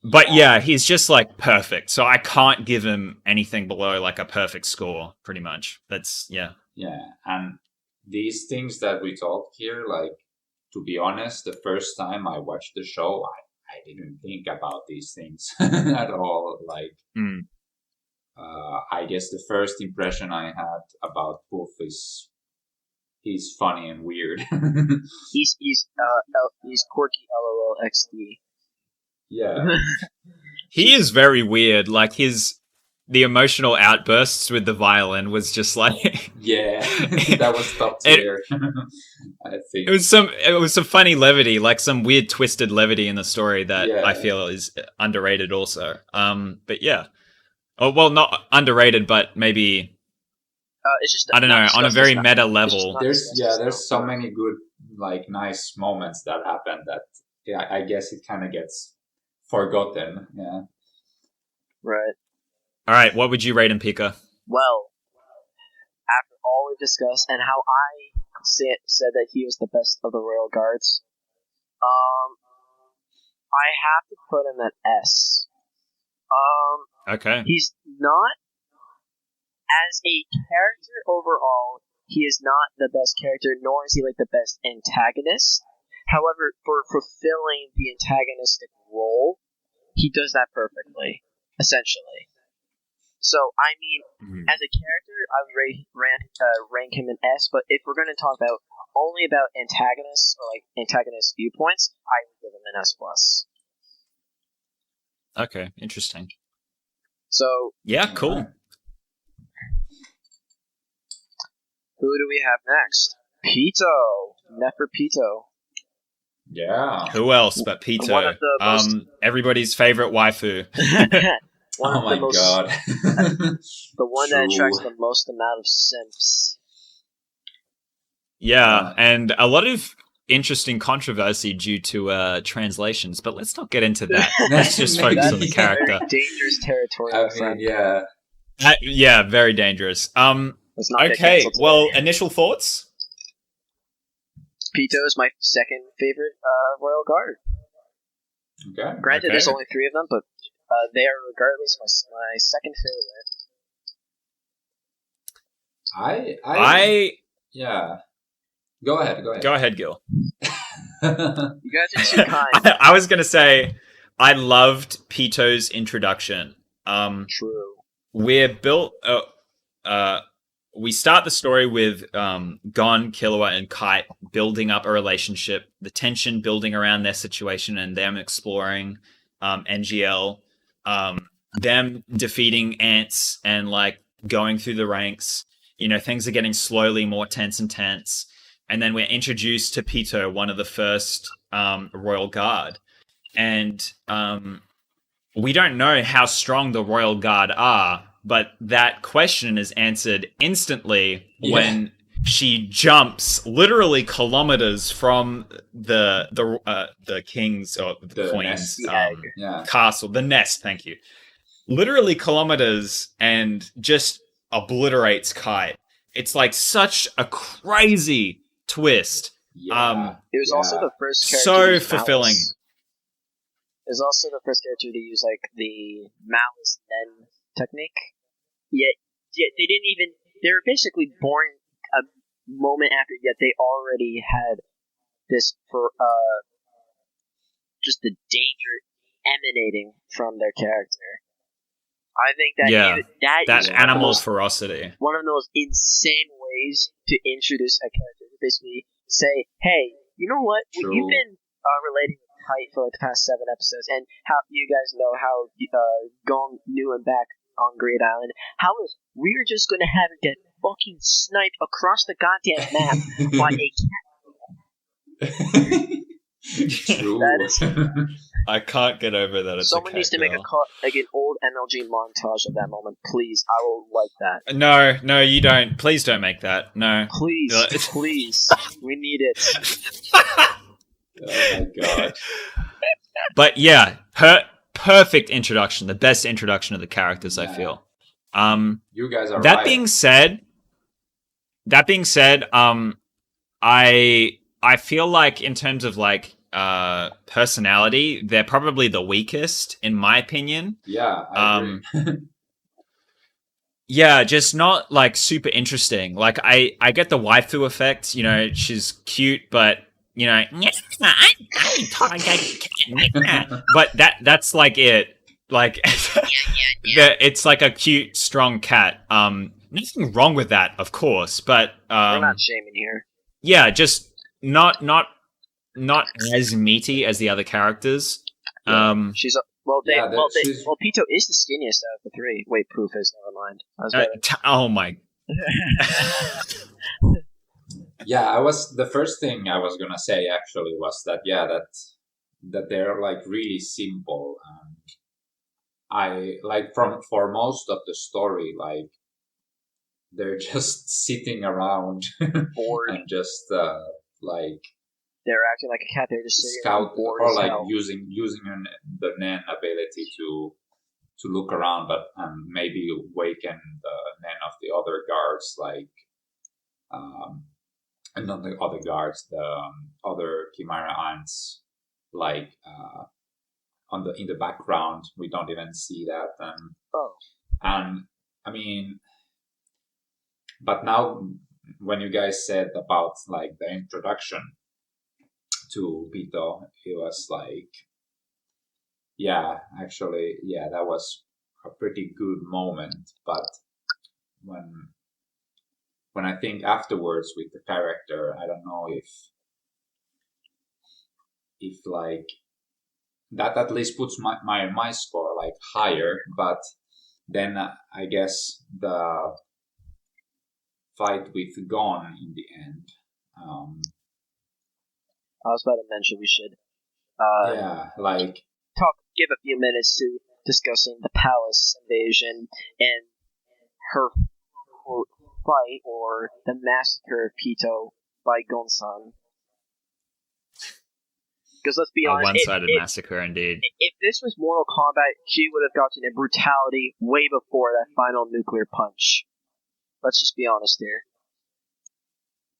But yeah, he's just like perfect. So I can't give him anything below like a perfect score, pretty much. That's Yeah, and these things that we talked here, like, to be honest, the first time I watched the show, I didn't think about these things at all. Like, I guess the first impression I had about Poof is he's funny and weird. he's quirky LOL XD. Yeah. He is very weird. Like the emotional outbursts with the violin was just like that was top tier. I think it was some funny levity, like some weird twisted levity in the story that I feel is underrated also. But yeah. Oh, well, not underrated, but maybe it's just I don't know, on a very meta level. There's so many good, like, nice moments that happen that I guess it kind of gets forgotten. Yeah. Right. All right, what would you rate him, Pika? Well, after all we've discussed and how I said that he was the best of the Royal Guards, I have to put him at S. Okay. He's not, as a character overall, he is not the best character, nor is he like the best antagonist. However, for fulfilling the antagonistic role, he does that perfectly, essentially. So, I mean, as a character, I would rank him an S, but if we're going to talk about only about antagonists or like antagonist viewpoints, I would give him an S+. Okay, interesting. So, yeah, cool. Who do we have next? Pito. Neferpito. Yeah. Who else but Pito? Everybody's favorite waifu. Oh my god. The one that attracts the most amount of simps. Yeah, and a lot of interesting controversy due to translations, but let's not get into that. Let's just focus on the character. Very dangerous territory. Yeah, very dangerous. Okay, well, initial thoughts? Pito is my second favorite Royal Guard. Okay. Granted, there's only 3 of them, but they are regardless my second favorite. Yeah. Go ahead. Go ahead, Gil. You guys are too kind. I was gonna say I loved Pito's introduction. True. We're built. We start the story with Gon, Killua, and Kite building up a relationship. The tension building around their situation and them exploring NGL. Them defeating ants and like going through the ranks. You know, things are getting slowly more tense and tense. And then we're introduced to Pito, one of the first Royal Guard. And we don't know how strong the Royal Guard are, but that question is answered instantly when she jumps literally kilometers from the king's or the queen's castle, the nest. Thank you. Literally kilometers, and just obliterates Kite. It's like such a crazy twist. It was also the first character so fulfilling. It was also the first character to use like the malice Nen technique. Yet they didn't even. They were basically born a moment after. Yet they already had this for just the danger emanating from their character. I think that that is animal ferocity. One of those insane ways to introduce a character. To basically say, hey, you know what? You've been relating with Kite for like the past 7 episodes, and how you guys know how Gong knew him back on Great Island. How is we're just gonna have it get fucking sniped across the goddamn map by a cat? True. That is, I can't get over that. It's someone needs to make an old MLG montage of that moment, please. I will like that. No, you don't. Please don't make that. No. Please, please. We need it. Oh my god. But yeah, her perfect introduction, the best introduction of the characters, I feel. You guys are that right. being said, I feel like in terms of like personality, they're probably the weakest in my opinion. Yeah, I agree. Yeah, just not like super interesting. Like I get the waifu effect, you know, she's cute, but you know, but that's like it. Like it's like a cute, strong cat. Nothing wrong with that, of course, but we're not shaming here. Yeah, just not as meaty as the other characters. She's Pito is the skinniest out of the three. Wait, Proof is, never mind. Oh my. Yeah, the first thing I was gonna say actually was that that they're like really simple. I like for most of the story, like they're just sitting around bored and just like they're acting like a cat. They're just scout bored or like hell. using the Nen ability to look around, but maybe awaken the Nen of the other guards, like and not the other guards, the other Chimera Ants, like in the background. We don't even see that. And I mean, but now when you guys said about like the introduction to Pito, it was like, yeah, actually, yeah, that was a pretty good moment. But when I think afterwards with the character, I don't know if like that at least puts my score like higher. But then I guess the fight with Gon in the end. I was about to mention we should give a few minutes to discussing the palace invasion and her fight, or the massacre of Pito by Gon-san. Because let's be honest, one-sided massacre indeed. If this was Mortal Kombat, she would have gotten a brutality way before that final nuclear punch. Let's just be honest here.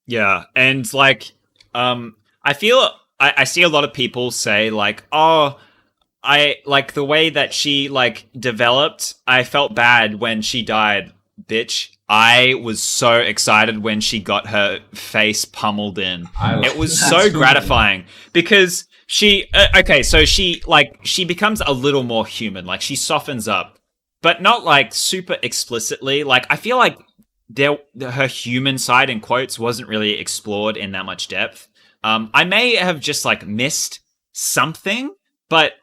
Yeah, and like, I feel I see a lot of people say like, oh, I like the way that she like developed. I felt bad when she died, bitch. I was so excited when she got her face pummeled in. It was so gratifying because she so she becomes a little more human. Like she softens up, but not like super explicitly. Like I feel like her human side in quotes wasn't really explored in that much depth. I may have just like missed something, but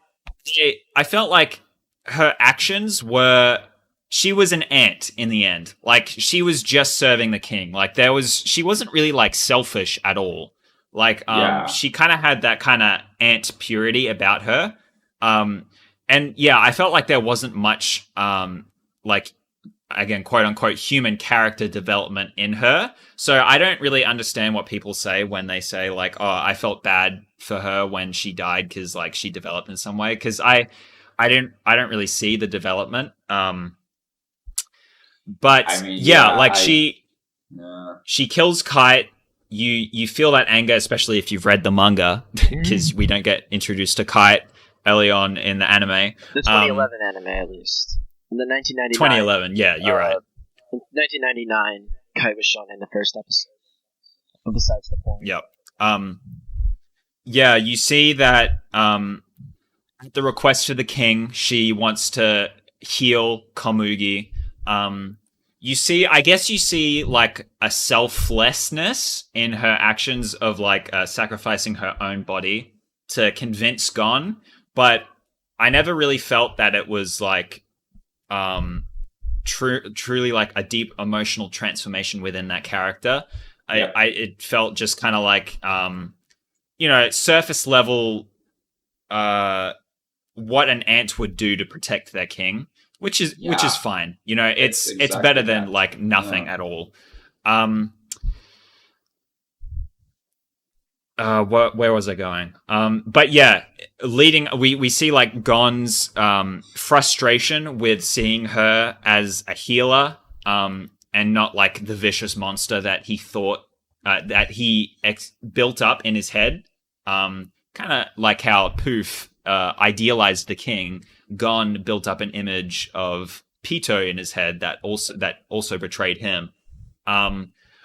I felt like her actions were, she was an ant in the end. Like she was just serving the king. Like she wasn't really like selfish at all. Like she kind of had that kind of ant purity about her. And yeah, I felt like there wasn't much like, again, quote unquote, human character development in her. So I don't really understand what people say when they say like, oh, I felt bad for her when she died because like she developed in some way. Because I don't really see the development. But I mean, she kills Kite. You feel that anger, especially if you've read the manga, because we don't get introduced to Kite early on in the anime. The 2011 anime, at least. In the 1999. 2011, yeah, you're right. In 1999, Kai was shown in the first episode. But besides the point. Yep. Yeah, you see that at the request of the king, she wants to heal Komugi. You see like a selflessness in her actions of like sacrificing her own body to convince Gon, but I never really felt that it was like truly like a deep emotional transformation within that character. Yeah. It felt just kind of like surface level what an ant would do to protect their king, which is fine. It's exactly better than that. like nothing at all. Where was I going? But yeah, we see like Gon's frustration with seeing her as a healer, and not like the vicious monster that he thought that he built up in his head. Kind of like how Poof idealized the king. Gon built up an image of Pito in his head that also betrayed him.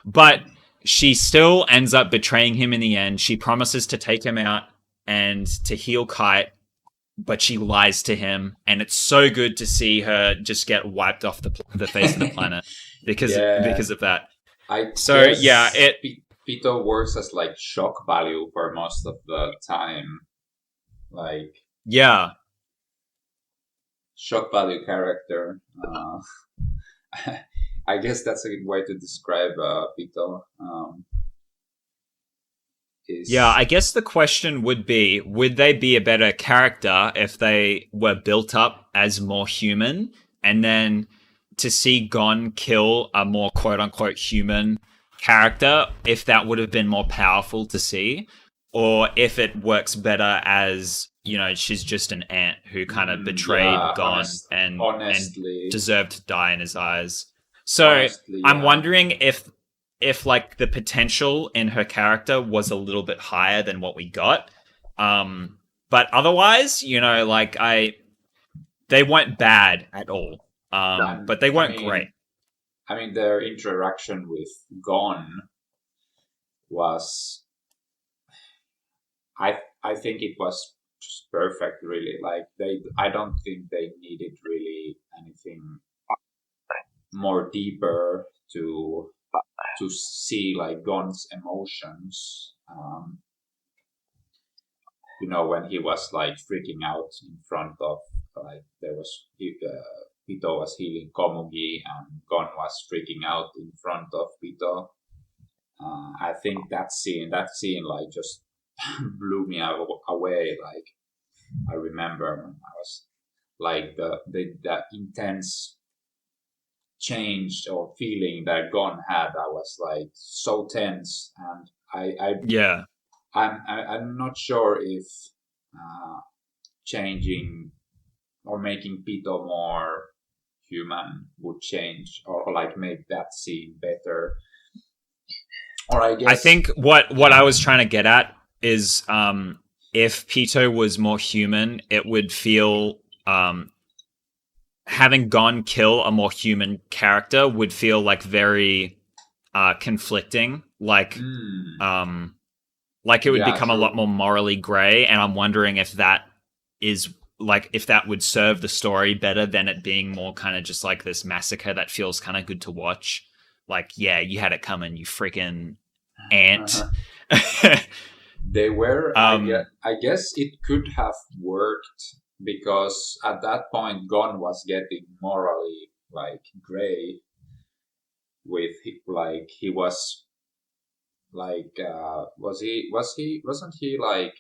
But she still ends up betraying him in the end. She promises to take him out and to heal Kite, but she lies to him. And it's so good to see her just get wiped off the face of the planet because of that. Pito works as like shock value for most of the time. Like, yeah, shock value character. I guess that's a good way to describe Pito. I guess the question would they be a better character if they were built up as more human, and then to see Gon kill a more quote-unquote human character, if that would have been more powerful to see, or if it works better as, she's just an ant who kind of betrayed Gon and deserved to die in his eyes. So honestly, I'm wondering if like the potential in her character was a little bit higher than what we got. But otherwise, they weren't bad at all. But they weren't great. I mean, their interaction with Gon was, I think it was just perfect, really. Like, I don't think they needed really anything more deeper to see like Gon's emotions. When he was like freaking out in front of, like, Pito was healing Komugi and Gon was freaking out in front of Pito. I think that scene like just blew me away. Like, I remember I was like the intense change or feeling that Gon had. I was like so tense, and I'm not sure if changing or making Pito more human would change or like make that scene better. Or I think what I was trying to get at is if Pito was more human, it would feel having Gon kill a more human character would feel like very conflicting. Like it would become a lot more morally gray, and I'm wondering if that is like if that would serve the story better than it being more kind of just like this massacre that feels kind of good to watch. Like, yeah, you had it coming, you freaking ant. They were. I guess it could have worked because at that point Gon was getting morally like gray. With like he was like wasn't he like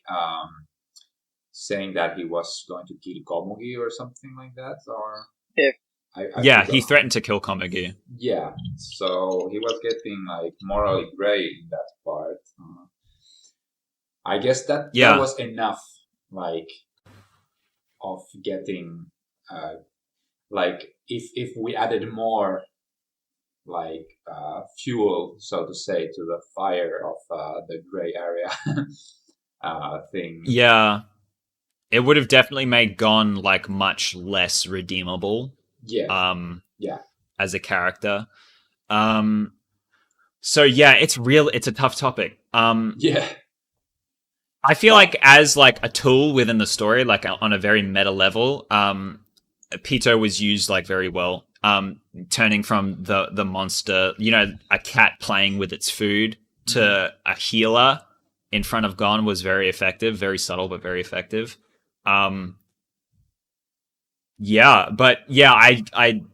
saying that he was going to kill Komugi or something like that, or he threatened to kill Komugi. Yeah, so he was getting like morally gray in that part. I guess that was enough, like, of getting like if we added more like fuel, so to say, to the fire of the gray area thing. Yeah, it would have definitely made Gon like much less redeemable. As a character. So yeah, it's a tough topic. I feel like as like a tool within the story, like on a very meta level, Pito was used like very well. Turning from the monster, a cat playing with its food, to a healer in front of Gon was very effective, very subtle but very effective. Yeah, but yeah,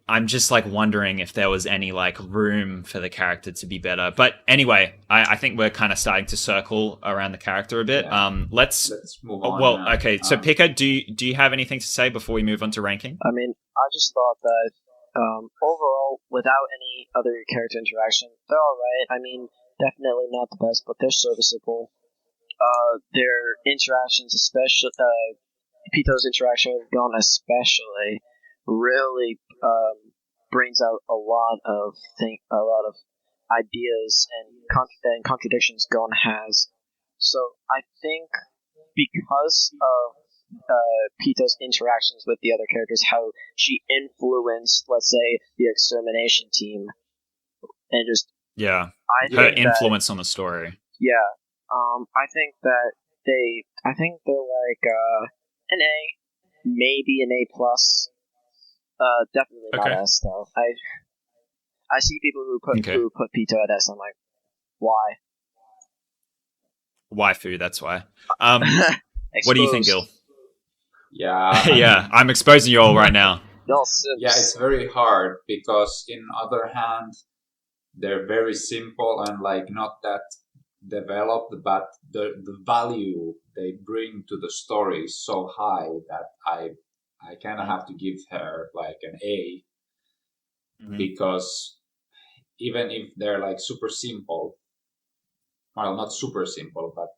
I'm just like wondering if there was any like room for the character to be better. But anyway, I think we're kind of starting to circle around the character a bit. Yeah. Let's move on. well, okay. So Pico, do you have anything to say before we move on to ranking? I mean, I just thought that overall, without any other character interaction, they're alright. I mean, definitely not the best, but they're serviceable. Their interactions, especially Pito's interaction with Gon, especially, really brings out a lot of ideas and contradictions Gon has. So I think because of Pito's interactions with the other characters, how she influenced, let's say, the extermination team, and just Yeah, I her think influence on the story. Yeah, I think that I think they're like an A, maybe an A plus. Definitely not Okay. S though. I see people who put Pito at S. I'm like, why? Waifu, that's why. What do you think, Gil? Yeah. Yeah, I'm exposing you all right now. Yeah, it's very hard because, in other hand, they're very simple and like not that developed, but the value they bring to the story is so high that I kind of have to give her like an A, because even if they're like super simple, well, not super simple, but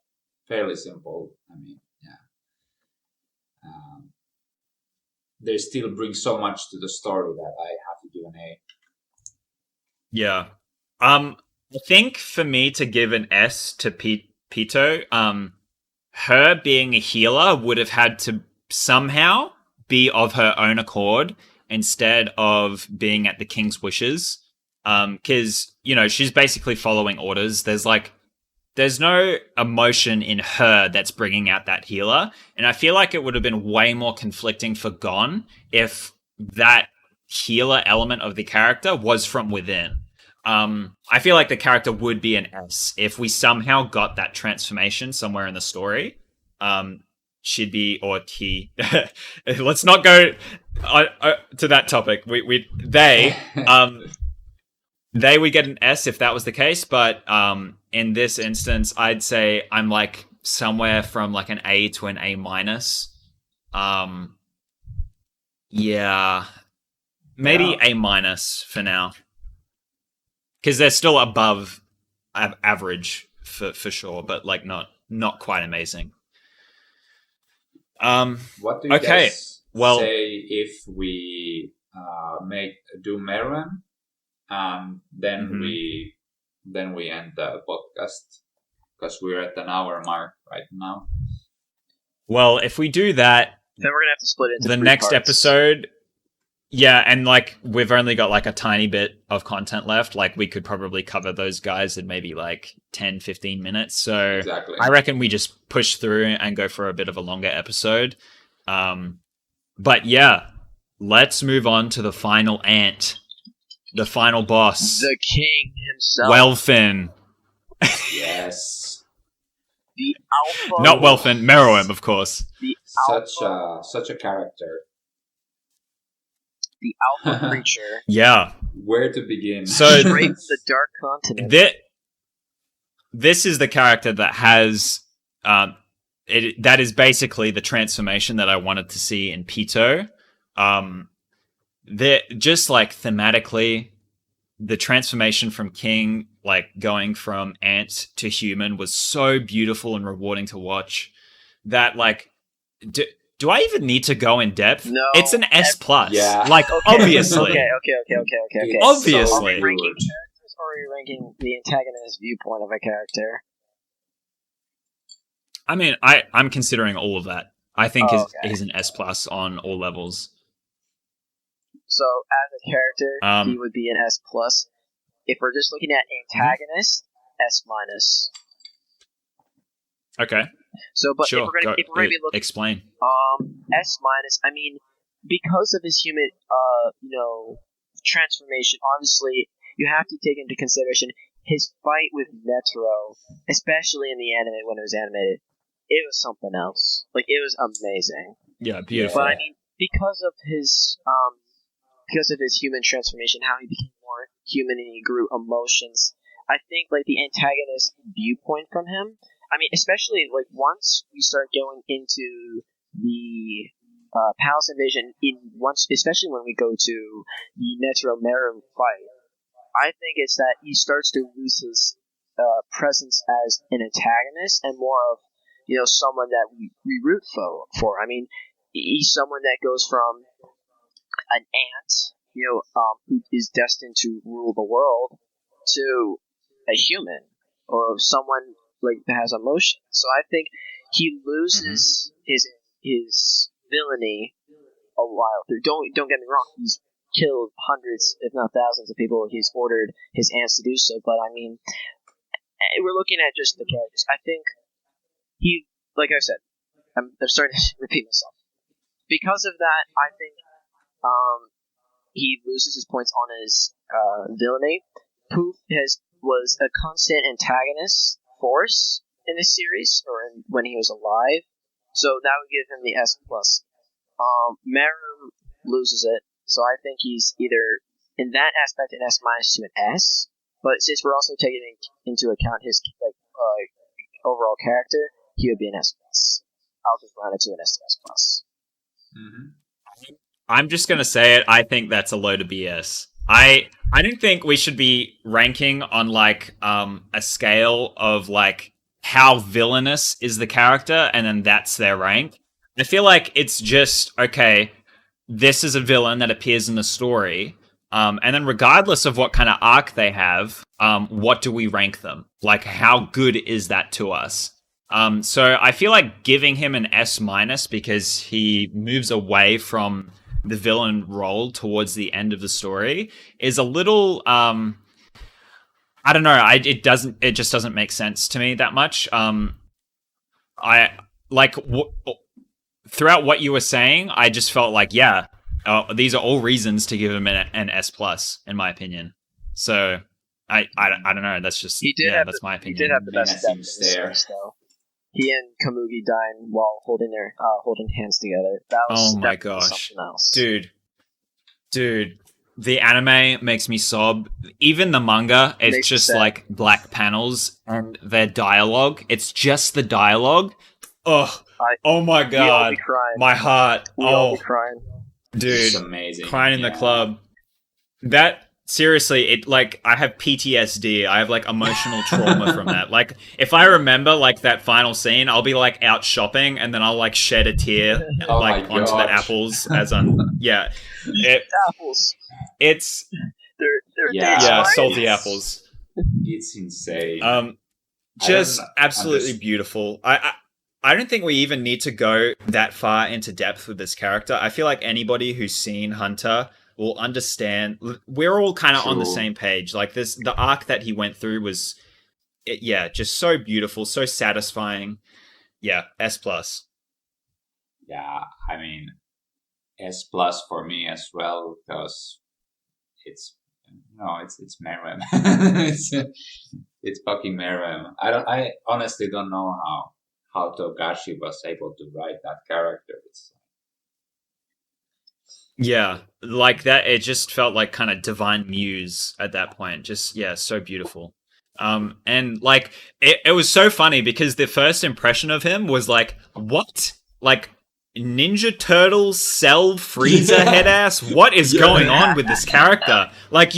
fairly simple, I mean, yeah, they still bring so much to the story that I have to give an A. Yeah. I think for me to give an S to Pito, her being a healer would have had to somehow be of her own accord instead of being at the king's wishes. Because, she's basically following orders. There's no emotion in her that's bringing out that healer. And I feel like it would have been way more conflicting for Gon if that healer element of the character was from within. I feel like the character would be an S if we somehow got that transformation somewhere in the story. She'd be, or he. Let's not go to that topic. They would get an S if that was the case, but in this instance, I'd say I'm like somewhere from like an A to an A minus. Yeah, maybe A minus for now, because they're still above average for sure, but like not quite amazing. What do you guys say if we do Meron? Then we end the podcast because we're at an hour mark right now. Well, if we do that, then we're gonna have to split it into the three next parts. episode. Yeah, and like we've only got like a tiny bit of content left. Like we could probably cover those guys in maybe like 10-15 minutes. So exactly. I reckon we just push through and go for a bit of a longer episode. But yeah, let's move on to the final ant. The final boss. The king himself. Welfin. Yes. The alpha. Not Welfin, Meruem, of course. The such a character. The alpha creature. Yeah. Where to begin? So straight from the dark continent. This is the character that has that is basically the transformation that I wanted to see in Pito. Just like thematically, the transformation from King, like going from ant to human, was so beautiful and rewarding to watch that like do I even need to go in depth? No. It's an S plus. Yeah. Like obviously. Okay. Obviously. So are we ranking characters or are we ranking the antagonist viewpoint of a character? I mean, I'm considering all of that. I think he's an S plus on all levels. So as a character, he would be an S plus. If we're just looking at antagonist, S minus. Okay. So, but sure. if we're going to be looking, explain. S minus. I mean, because of his human, transformation. Obviously, you have to take into consideration his fight with Netero, especially in the anime when it was animated. It was something else. Like it was amazing. Yeah, beautiful. But I mean, because of his human transformation, how he became more human and he grew emotions. I think like the antagonist viewpoint from him. I mean, especially like once we start going into the Palace invasion, especially when we go to the Netero Meru fight, I think it's that he starts to lose his presence as an antagonist and more of someone that we root for. I mean, he's someone that goes from an ant, who is destined to rule the world, to a human or someone like that has emotion. So I think he loses his villainy a while through. Don't get me wrong. He's killed hundreds, if not thousands, of people. He's ordered his ants to do so. But I mean, we're looking at just the characters. I think he, like I said, I'm starting to repeat myself. Because of that, I think he loses his points on his villainy. Poof was a constant antagonist force in this series, or when he was alive, so that would give him the S plus. Meru loses it, so I think he's either in that aspect an S minus to an S. But since we're also taking into account his overall character, he would be an S plus. I'll just round it to an S plus. Mm-hmm. I'm just gonna say it. I think that's a load of BS. I don't think we should be ranking on like a scale of like how villainous is the character, and then that's their rank. I feel like it's just okay. This is a villain that appears in the story, and then regardless of what kind of arc they have, what do we rank them? Like, how good is that to us? So I feel like giving him an S minus because he moves away from the villain role towards the end of the story is a little I don't know, it just doesn't make sense to me that much. I like throughout what you were saying, I just felt like these are all reasons to give him an S plus in my opinion. So I don't know, that's just that's my opinion. He did have the best death in the series, though. He and Kamugi dying while holding hands together. That was my gosh, something else. Dude, the anime makes me sob. Even the manga, it's just like black panels and their dialogue. It's just the dialogue. Oh my god, my heart. We all be crying. Dude, it's amazing. Crying in the club. That. Seriously, it like I have PTSD. I have like emotional trauma from that. Like if I remember like that final scene, I'll be like out shopping and then I'll like shed a tear like onto the apples as I'm apples. It's they're salty apples. It's insane. Just absolutely beautiful. I don't think we even need to go that far into depth with this character. I feel like anybody who's seen Hunter will understand. We're all kind of on the same page. Like the arc that he went through was, just so beautiful, so satisfying. Yeah, S plus. Yeah, I mean, S plus for me as well because it's Meruem. it's fucking Meruem. I honestly don't know how Togashi was able to write that character. Yeah, like that. It just felt like kind of divine muse at that point. Just so beautiful. And like it was so funny because the first impression of him was like, what? Like Ninja Turtles Cell Frieza head ass? What is going on with this character? Like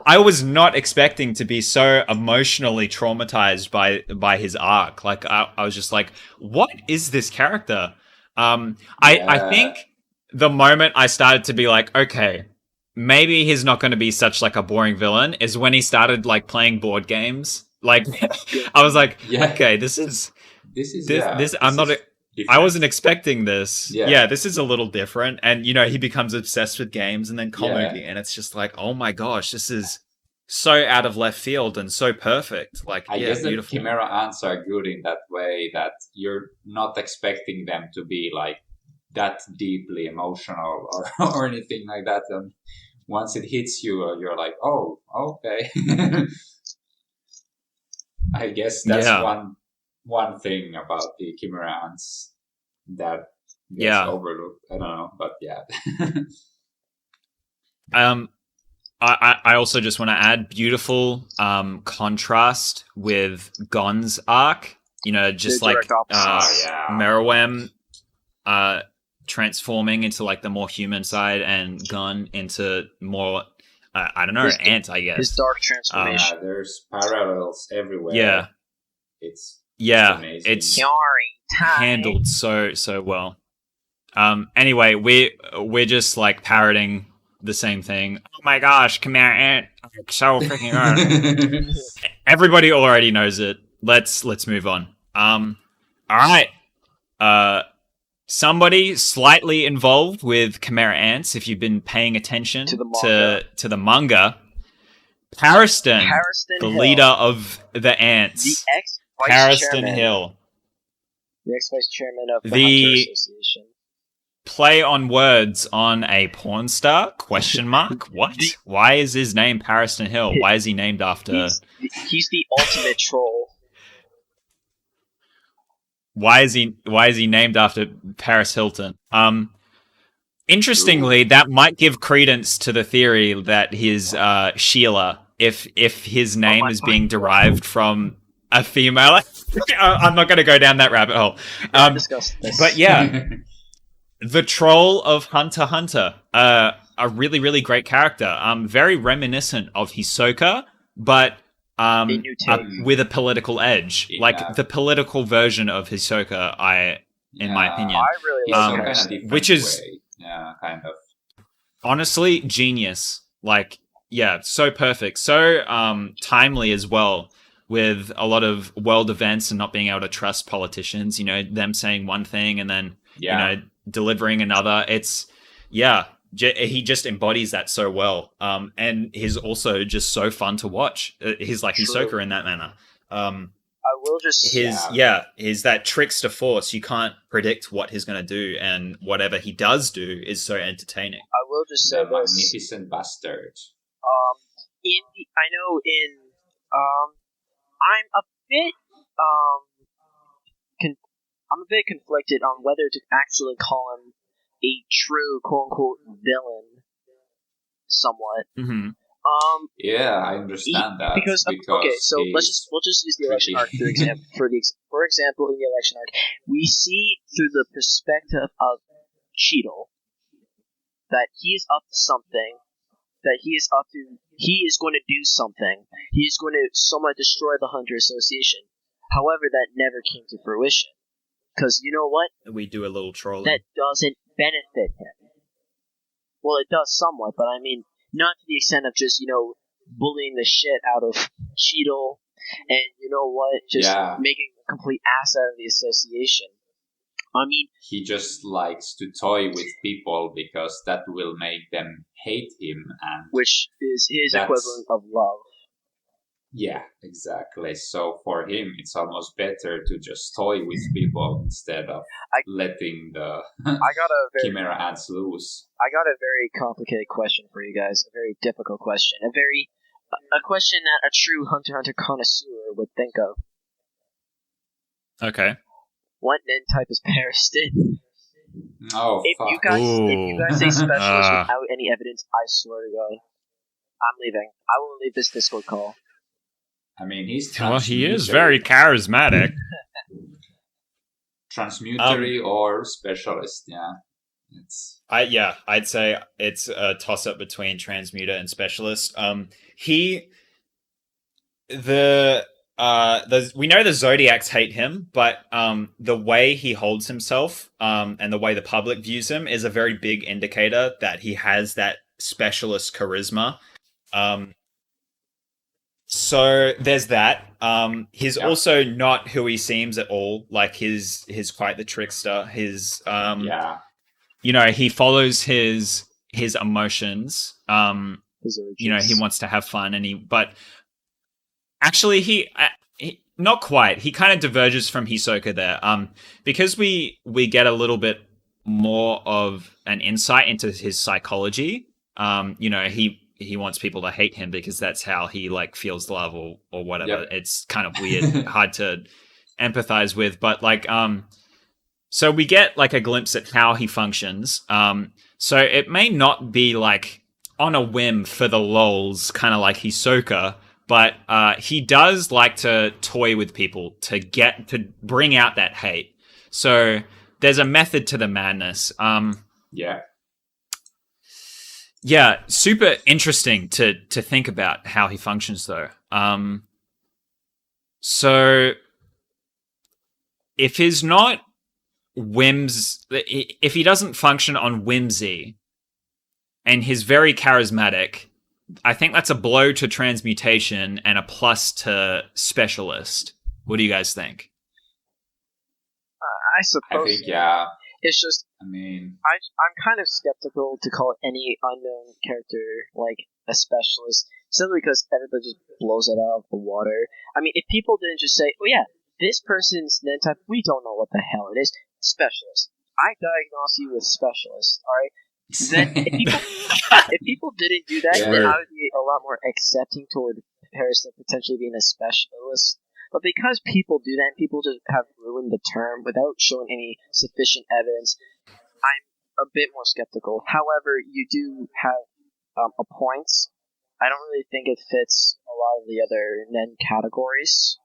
I was not expecting to be so emotionally traumatized by his arc. Like I was just like, what is this character? I think the moment I started to be like, okay, maybe he's not going to be such like a boring villain is when he started like playing board games. Like I was like, okay, this is I wasn't expecting this. Yeah, this is a little different. And he becomes obsessed with games and then comedy and it's just like, oh my gosh, this is so out of left field and so perfect. Like I guess beautiful. The Chimera Ants are good in that way that you're not expecting them to be like that deeply emotional or anything like that, and once it hits you, you're like, oh, okay. I guess that's one thing about the Chimera Ants that Yeah. overlooked. I don't know, but yeah. I also just want to add beautiful contrast with Gon's arc. Just like Meruem transforming into like the more human side, and Gon into more I don't know, Ant, I guess. His dark transformation. There's parallels everywhere. Yeah. It's amazing. It's handled so well. Anyway, we're just like parroting the same thing. Oh my gosh, Chimera Ant, so freaking hard. Everybody already knows it. Let's move on. All right. Somebody slightly involved with Chimera Ants, if you've been paying attention to the manga, Pariston, the leader of the Ants, the ex-vice Pariston chairman. Hill, the ex-vice chairman of the Hunter Association. Play on words on a porn star? Question mark? What? Why is his name Pariston Hill? Why is he named after? He's the ultimate troll. Why is he named after Paris Hilton? Interestingly, that might give credence to the theory that his Sheila, if his name is being derived from a female. I'm not going to go down that rabbit hole. But yeah. The troll of Hunter x Hunter, a really, really great character. Very reminiscent of Hisoka, but with a political edge, like the political version of Hisoka. In my opinion, I really like which is kind of honestly genius. Like, yeah, so perfect, so timely as well. With a lot of world events and not being able to trust politicians, them saying one thing and then delivering another. It's he just embodies that so well, and he's also just so fun to watch. He's like Hisoka in that manner. I will just he's that trickster force. You can't predict what he's going to do, and whatever he does do is so entertaining. I will just say the magnificent bastard. I'm a bit conflicted on whether to actually call him a true quote-unquote villain, somewhat. Mm-hmm. I understand that because we'll just use the election arc for example. For example, in the election arc, we see through the perspective of Cheadle that he is up to something. He is going to do something. He is going to somewhat destroy the Hunter Association. However, that never came to fruition. Because you know what? We do a little trolling. That doesn't benefit him. Well, it does somewhat, but I mean, not to the extent of just, bullying the shit out of Cheadle, and you know what? Just making a complete ass out of the association. I mean, he just likes to toy with people because that will make them hate him, and which is his equivalent of love. Yeah, exactly. So for him, it's almost better to just toy with people instead of letting the Chimera Ants loose. I got a very complicated question for you guys. A very difficult question. A question that a true Hunter x Hunter connoisseur would think of. Okay. What nin type is Pariston? Oh, if you guys say specialist without any evidence, I swear to God, I'm leaving. I will leave this Discord call. I mean, he is very charismatic. Transmutary or specialist, I'd say it's a toss-up between transmuter and specialist. We know the Zodiacs hate him, but the way he holds himself and the way the public views him is a very big indicator that he has that specialist charisma. So there's that. He's also not who he seems at all. Like he's quite the trickster. He follows his emotions. He wants to have fun, but actually he not quite. He kind of diverges from Hisoka there. Because we get a little bit more of an insight into his psychology. He wants people to hate him because that's how he feels love or whatever. Yep. It's kind of weird, hard to empathize with, but So we get like a glimpse at how he functions. So it may not be like on a whim for the lols, kind of like Hisoka, but he does like to toy with people to bring out that hate. So there's a method to the madness. Yeah, super interesting to think about how he functions, though. So if he's not if he doesn't function on whimsy, and he's very charismatic, I think that's a blow to transmutation and a plus to specialist. What do you guys think? I suppose. I think, yeah. It's just, I mean, I'm kind of skeptical to call any unknown character like a specialist, simply because everybody just blows it out of the water. I mean, if people didn't just say, "Oh yeah, this person's Nen type, we don't know what the hell it is," specialist. I diagnose you with specialist. All right. Then if people didn't do that, then I would be a lot more accepting toward Pariston potentially being a specialist. But because people do that, and people just have ruined the term without showing any sufficient evidence, I'm a bit more skeptical. However, you do have a point. I don't really think it fits a lot of the other Nen categories.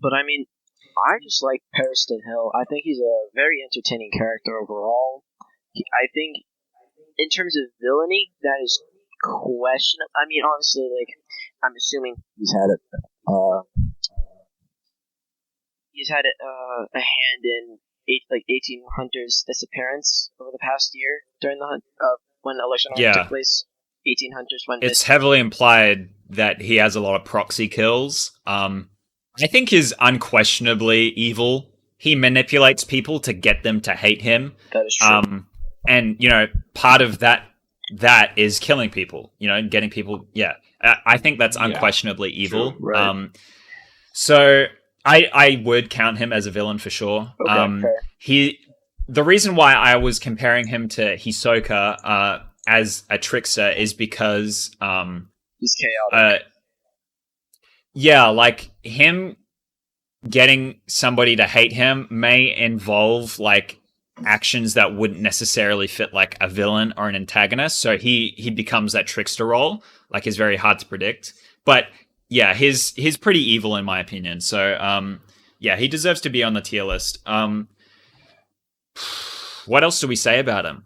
But I mean, I just like Pariston Hill. I think he's a very entertaining character overall. I think, in terms of villainy, that is questionable. I mean, honestly, like, I'm assuming he's had a hand in 1800's disappearance over the past year during the hunt when the election took place. 1800's when it's heavily implied that he has a lot of proxy kills. I think he's unquestionably evil. He manipulates people to get them to hate him. That is true. And part of that is killing people, getting people. Yeah, I think that's unquestionably evil. True, right. So I would count him as a villain for sure. Okay, the reason why I was comparing him to Hisoka as a trickster is because he's chaotic. Like him getting somebody to hate him may involve like actions that wouldn't necessarily fit like a villain or an antagonist. So he becomes that trickster role. Like, is very hard to predict. But yeah, he's pretty evil in my opinion. So he deserves to be on the tier list. What else do we say about him?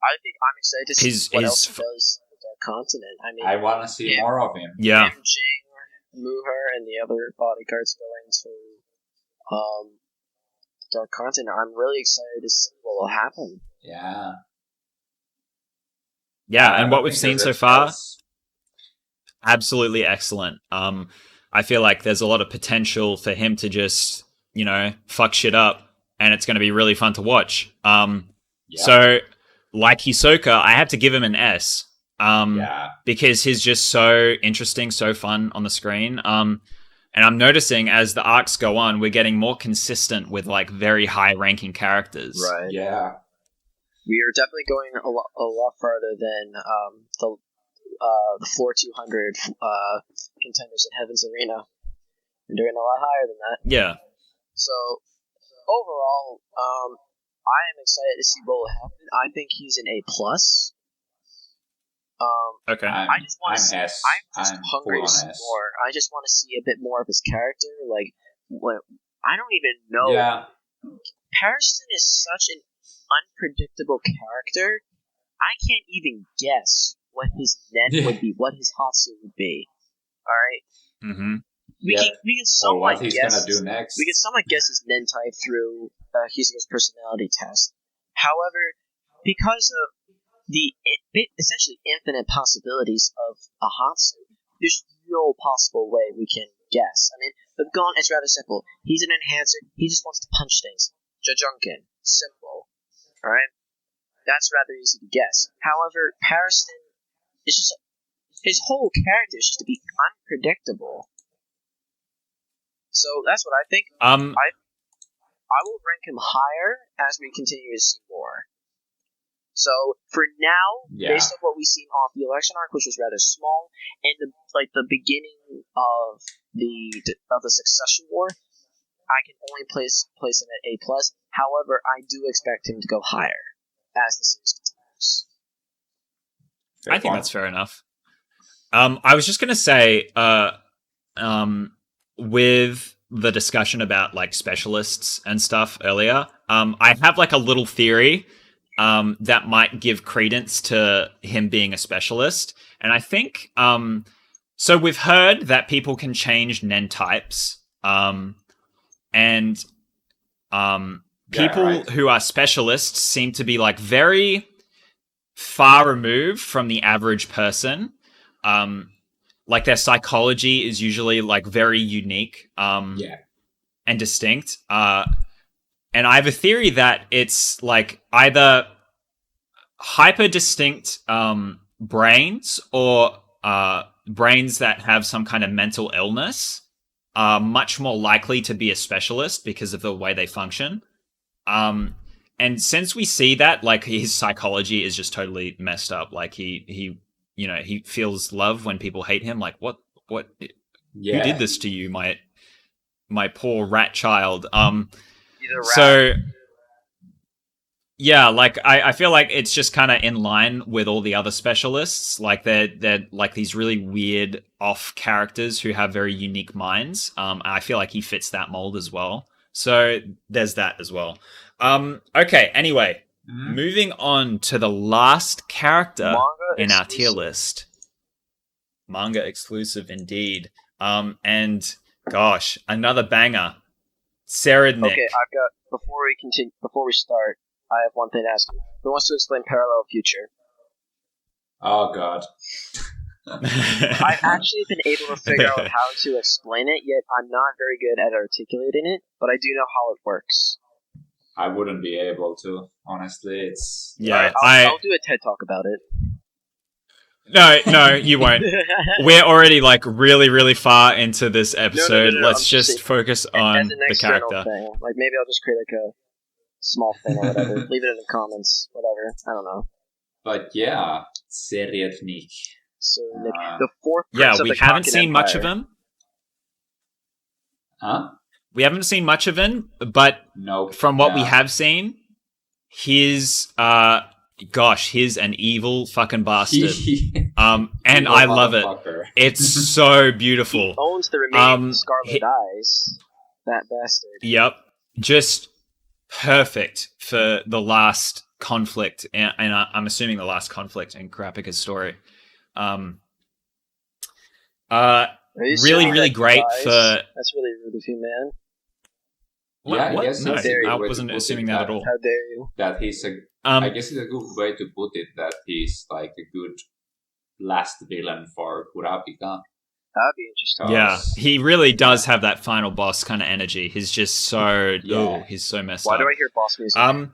I think I'm excited to see what else he does with the continent. I mean, I want to see more of him. Yeah. Muher and the other bodyguards going to Dark Continent. I'm really excited to see what will happen. Yeah. Yeah, and what we've seen so far, absolutely excellent. I feel like there's a lot of potential for him to just, fuck shit up, and it's going to be really fun to watch. So, like Hisoka, I have to give him an S. Because he's just so interesting, so fun on the screen. And I'm noticing as the arcs go on, we're getting more consistent with like very high ranking characters. Right. Yeah. We are definitely going a lot farther than the floor 200 contenders in Heaven's Arena. We're doing a lot higher than that. Yeah. So overall, I am excited to see what will happen. I think he's an A plus. Okay. I just want to see. I'm hungry to see S. more. I just want to see a bit more of his character. Like, I don't even know. Yeah. Pariston is such an unpredictable character. I can't even guess what his Nen would be, what his Hatsu would be. All right. Mm-hmm. We can somewhat what he's guess. Gonna do next. We can somewhat guess his Nen type through Hisoka's personality test. However, because of the essentially infinite possibilities of a Hatsu, there's no possible way we can guess. I mean, with Gon, it's rather simple. He's an enhancer. He just wants to punch things. Jajunkin. Simple. Alright? That's rather easy to guess. However, Pariston is just... his whole character is just to be unpredictable. So, that's what I think. I will rank him higher as we continue to see more. So for now, based on what we've seen off the election arc, which was rather small, and the beginning of the succession war, I can only place him at A+. However, I do expect him to go higher as the series continues. I think that's fair enough. I was just going to say, with the discussion about like specialists and stuff earlier, I have like a little theory that might give credence to him being a specialist. And I think, so we've heard that people can change Nen types, and people who are specialists seem to be like very far removed from the average person. Like their psychology is usually like very unique and distinct. And I have a theory that it's like either hyper distinct brains or brains that have some kind of mental illness are much more likely to be a specialist because of the way they function. And since we see that, like his psychology is just totally messed up. Like he you know, he feels love when people hate him. Like what who did this to you, my poor rat child? So yeah, like I feel like it's just kind of in line with all the other specialists. Like they're like these really weird off characters who have very unique minds. I feel like he fits that mold as well. So there's that as well. Okay, anyway, moving on to the last character in our tier list. Manga exclusive indeed. And gosh, another banger. Tserriednich. Okay, I've got before we start, I have one thing to ask you. Who wants to explain parallel future? Oh god. I've actually been able to figure out how to explain it, yet I'm not very good at articulating it, but I do know how it works. I wouldn't be able to, honestly. It's yeah. I'll do a TED talk about it. No, you won't. We're already like really, really far into this episode. No, Let's just focus on the character. Thing. Like maybe I'll just create like a small thing or whatever. Leave it in the comments, whatever. I don't know. But yeah, Tserriednich. So the fourth prince of we the haven't Khaken seen Empire. much of him. Huh? We haven't seen much of him, but from what we have seen, he's he's an evil fucking bastard. And I love it. It's so beautiful. He owns the remaining Scarlet Eyes. That bastard. Yep. Just perfect for the last conflict, and I'm assuming the last conflict in Kurapika's story. Really great for... That's really rude of you, man. Yeah, what? I guess No, I wasn't assuming that at all. How dare you? That he's I guess it's a good way to put it, that he's like a good last villain for Kurapika. That'd be interesting. Yeah, he really does have that final boss kind of energy. He's just so... he's so messed up. Why do I hear boss music?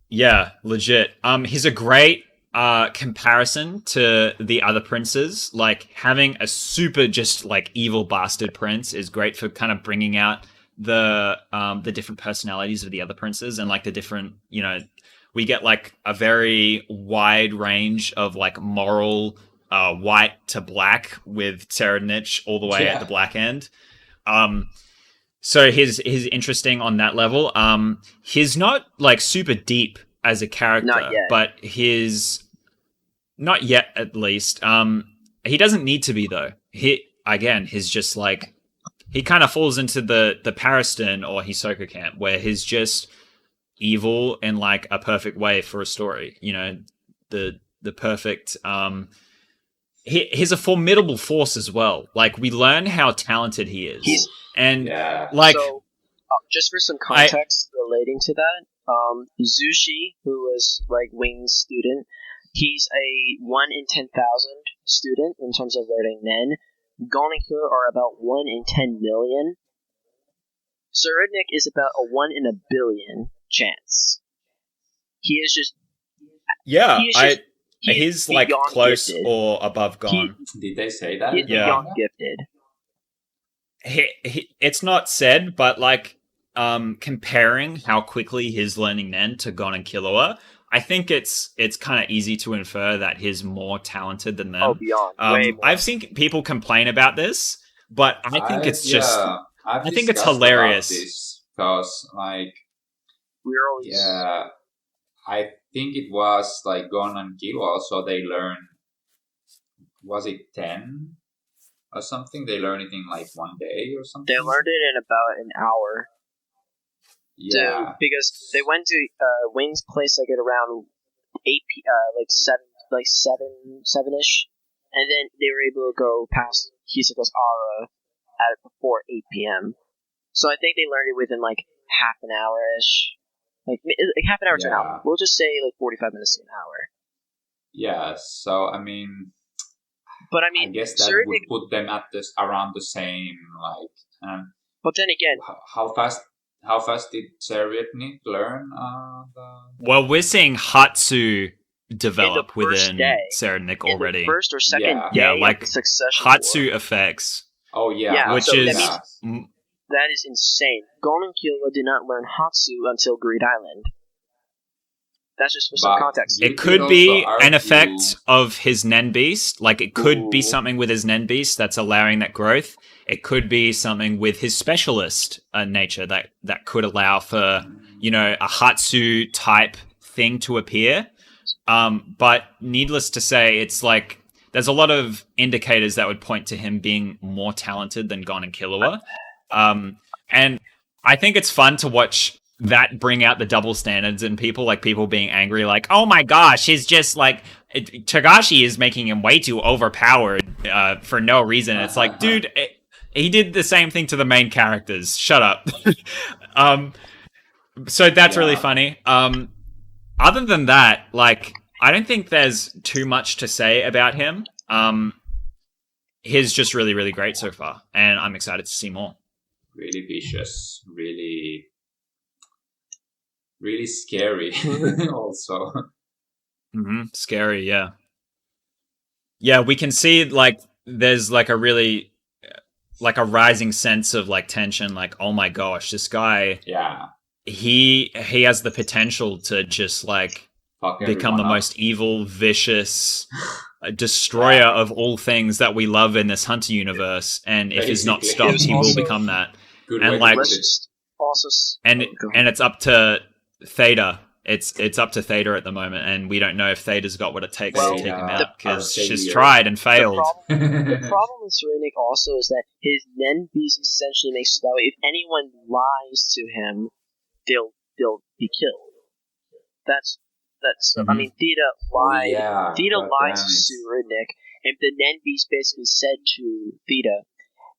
Yeah, legit. He's a great comparison to the other princes. Like, having a super just, like, evil bastard prince is great for kind of bringing out the different personalities of the other princes, and, like, the different, you know... We get, like, a very wide range of, like, moral... white to black, with Tserriednich all the way at the black end. So he's interesting on that level. He's not like super deep as a character, but he's not yet, at least. He doesn't need to be, though. He's just like, he kind of falls into the Pariston or Hisoka camp, where he's just evil in like a perfect way for a story. You know, the perfect. He's a formidable force as well. Like, we learn how talented he is. So, just for some context relating to that, Zushi, who was like Wing's student, he's a 1 in 10,000 student in terms of learning Nen. Gon and Kyo are about 1 in 10 million. Tserriednich is about a 1 in a billion chance. He is just... He's like close gifted. Or above Gon. Did they say that? He's beyond gifted. It's not said, but like comparing how quickly he's learning Nen to Gon and Killua, I think it's kind of easy to infer that he's more talented than them. Oh, beyond. Way more. I've seen people complain about this, but I think it's just I think it's hilarious because, like, we're always I think it was like Gon and Killua, so they learned. Was it 10 or something? They learned it in like one day or something. They learned it in about an hour. Yeah, because they went to Wing's place like at around 7-ish, and then they were able to go past Hisoka's aura at before 8 p.m. So I think they learned it within like half an hour ish, like half an hour to an hour. We'll just say like 45 minutes to an hour. Yeah. So I mean, I guess that would put them at around the same like. But then again, how fast did Tserriednich learn? Well, we're seeing Hatsu develop within Tserriednich already. In the first or second day like of succession Hatsu war. effects. Oh yeah, which is that is insane. Gon and Killua did not learn Hatsu until Greed Island. That's just for some context. It could be an effect of his Nen Beast. Like, it could be something with his Nen Beast that's allowing that growth. It could be something with his specialist nature that could allow for, a Hatsu type thing to appear. But needless to say, it's like there's a lot of indicators that would point to him being more talented than Gon and Killua. And I think it's fun to watch that bring out the double standards in people, like people being angry, like, oh my gosh, he's just like, Togashi is making him way too overpowered for no reason. It's like, dude, he did the same thing to the main characters. Shut up. So that's really funny. Other than that, like, I don't think there's too much to say about him. He's just really, really great so far, and I'm excited to see more. Really vicious, really scary also. Scary, yeah. Yeah, we can see, like, there's, like, a really, like, a rising sense of, like, tension, like, oh my gosh, this guy... Yeah. He has the potential to just, like, become the most evil, vicious destroyer of all things that we love in this Hunter universe, and if he's not stopped, he will become that. And, like... And it's up to Theta. It's up to Theta at the moment, and we don't know if Theta's got what it takes to take him out, because she's tried and failed. The problem with Tserriednich also is that his Nen Beast essentially makes it that way. If anyone lies to him, they'll be killed. That's I mean, Theta lied. Theta lied to Tserriednich, and the Nen Beast basically said to Theta,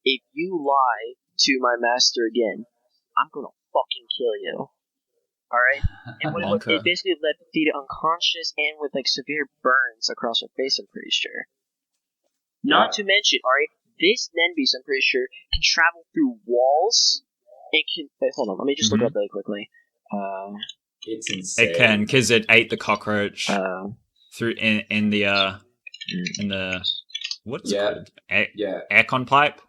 if you lie to my master again, I'm gonna fucking kill you. Alright? And it basically left Theta unconscious and with, like, severe burns across her face, I'm pretty sure. Not to mention, alright, this Nen Beast, I'm pretty sure, can travel through walls. It can... Wait, hold on, let me just look up really quickly. It's insane. It can, because it ate the cockroach through in the what's it called? Aircon pipe.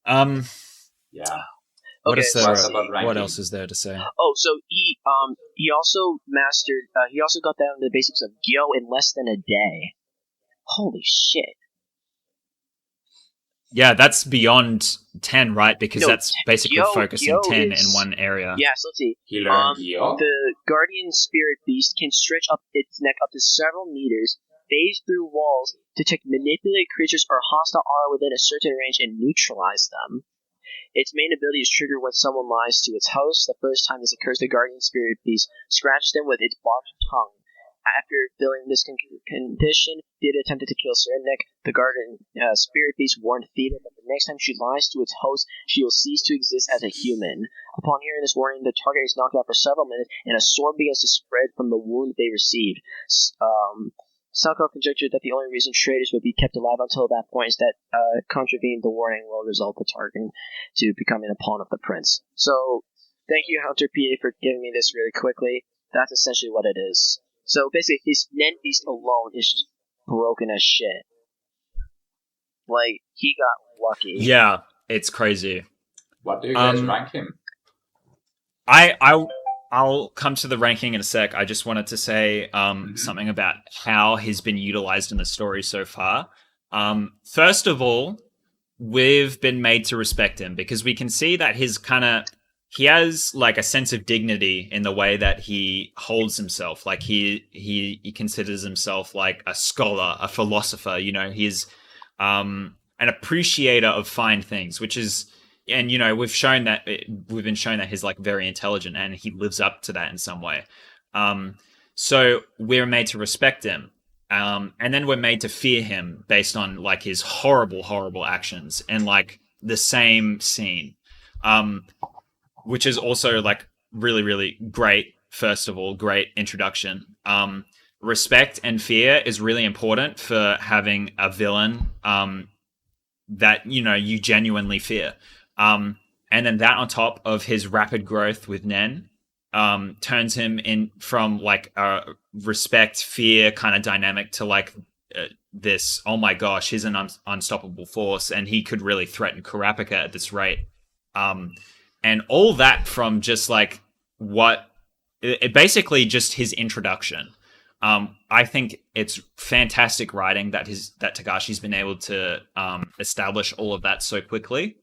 Yeah. What Okay, what else is there to say? Oh, so he also mastered. He also got down to the basics of Gyo in less than a day. Holy shit! Yeah, that's beyond 10, right? Because that's basically focusing 10 in one area. Yeah, so let's see. He learned Gyo? The Guardian Spirit Beast can stretch up its neck up to several meters, phase through walls, detect manipulated creatures or hostile aura within a certain range, and neutralize them. Its main ability is triggered when someone lies to its host. The first time this occurs, the Guardian Spirit Beast scratches them with its barbed tongue. After feeling this condition, Theta attempted to kill Tserriednich. The Guardian Spirit Beast warned Theta that the next time she lies to its host, she will cease to exist as a human. Upon hearing this warning, the target is knocked out for several minutes, and a sword begins to spread from the wound they received. Salko conjectured that the only reason traders would be kept alive until that point is that contravening the warning will result the target to becoming a pawn of the prince. So, thank you, Hunter PA, for giving me this really quickly. That's essentially what it is. So basically, his Nen Beast alone is just broken as shit. Like, he got lucky. Yeah, it's crazy. What do you guys rank him? I'll come to the ranking in a sec. I just wanted to say something about how he's been utilized in the story so far. First of all, we've been made to respect him because we can see that he has like a sense of dignity in the way that he holds himself. Like he considers himself like a scholar, a philosopher. You know, he's an appreciator of fine things, which is, and you know, we've been shown that he's like very intelligent and he lives up to that in some way. So we're made to respect him. And then we're made to fear him based on like his horrible, horrible actions and like the same scene. Which is also like really, really great. First of all, great introduction. Respect and fear is really important for having a villain that, you know, you genuinely fear. And then that on top of his rapid growth with Nen turns him in from like a respect, fear kind of dynamic to like this, oh my gosh, he's an unstoppable force and he could really threaten Kurapika at this rate. And all that from just like basically just his introduction. I think it's fantastic writing that Togashi's been able to establish all of that so quickly.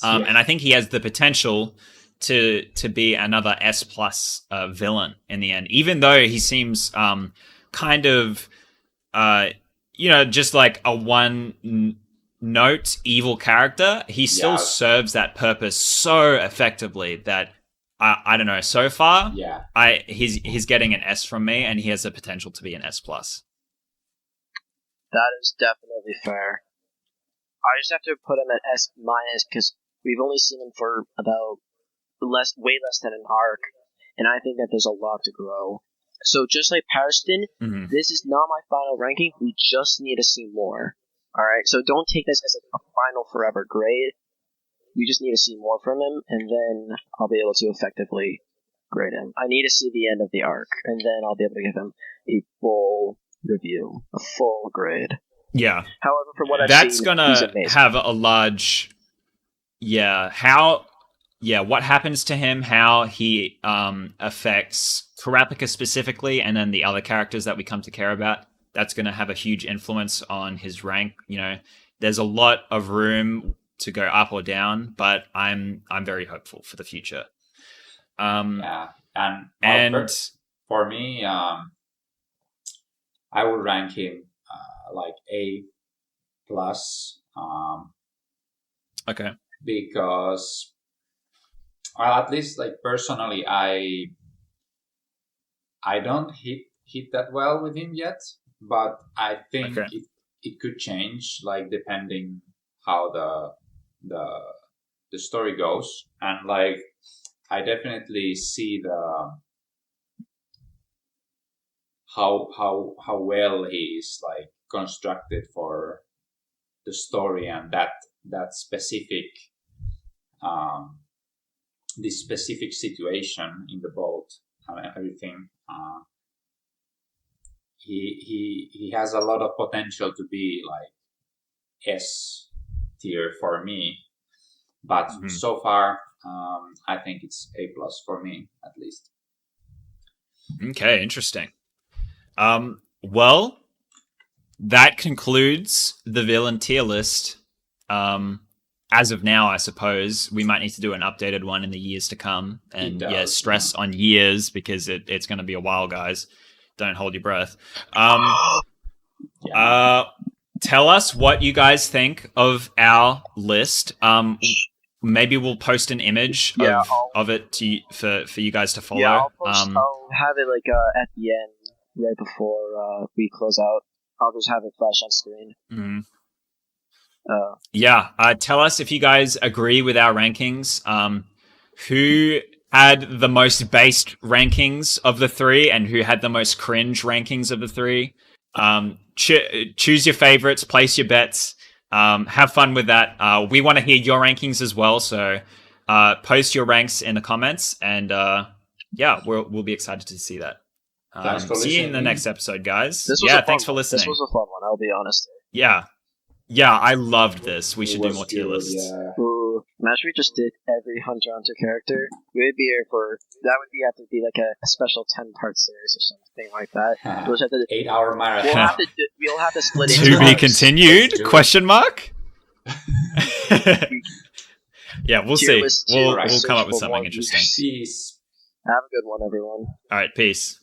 And I think he has the potential to be another S+ villain in the end, even though he seems kind of you know, just like a one note evil character. He still serves that purpose so effectively that I don't know, so far he's getting an S from me and he has the potential to be an S+. That is definitely fair. I just have to put him at S- because we've only seen him for about way less than an arc, and I think that there's a lot to grow. So just like Pariston, this is not my final ranking. We just need to see more. All right, so don't take this as a final forever grade. We just need to see more from him, and then I'll be able to effectively grade him. I need to see the end of the arc, and then I'll be able to give him a full review, a full grade. Yeah. However, from what I've seen, that's gonna have a large. What happens to him, how he affects Kurapika specifically, and then the other characters that we come to care about. That's going to have a huge influence on his rank. You know, there's a lot of room to go up or down, but I'm very hopeful for the future. And for me, I would rank him like A+. Okay. Because, well, at least like personally, I don't hit that well with him yet. But I think it could change, like depending how the story goes, and like I definitely see how well he is like constructed for the story and that specific this specific situation in the boat and everything. He has a lot of potential to be like S tier for me, but so far I think it's A+ for me at least. Okay, interesting. Well, that concludes the villain tier list. As of now, I suppose we might need to do an updated one in the years to come, and stress on years because it's going to be a while, guys. Don't hold your breath. Tell us what you guys think of our list. Maybe we'll post an image of it for you guys to follow. Yeah, I'll have it like at the end, right before we close out. I'll just have it flash on screen. Tell us if you guys agree with our rankings. Who had the most based rankings of the three and who had the most cringe rankings of the three. Choose your favorites, place your bets, have fun with that. We want to hear your rankings as well, so post your ranks in the comments, and we'll be excited to see that. See you in the next episode, guys. Thanks for listening. This was a fun one, I'll be honest. Yeah, I loved this. We should do more tier lists. Ooh, imagine we just did every Hunter x Hunter character. We would be here for have to be like a special 10-part series or something like that. We'll 8-hour marathon. We'll have to split it. To be continued? Question mark? Yeah, we'll Tier see. list We'll two, come up with for something One interesting. Peace. Have a good one, everyone. All right, peace.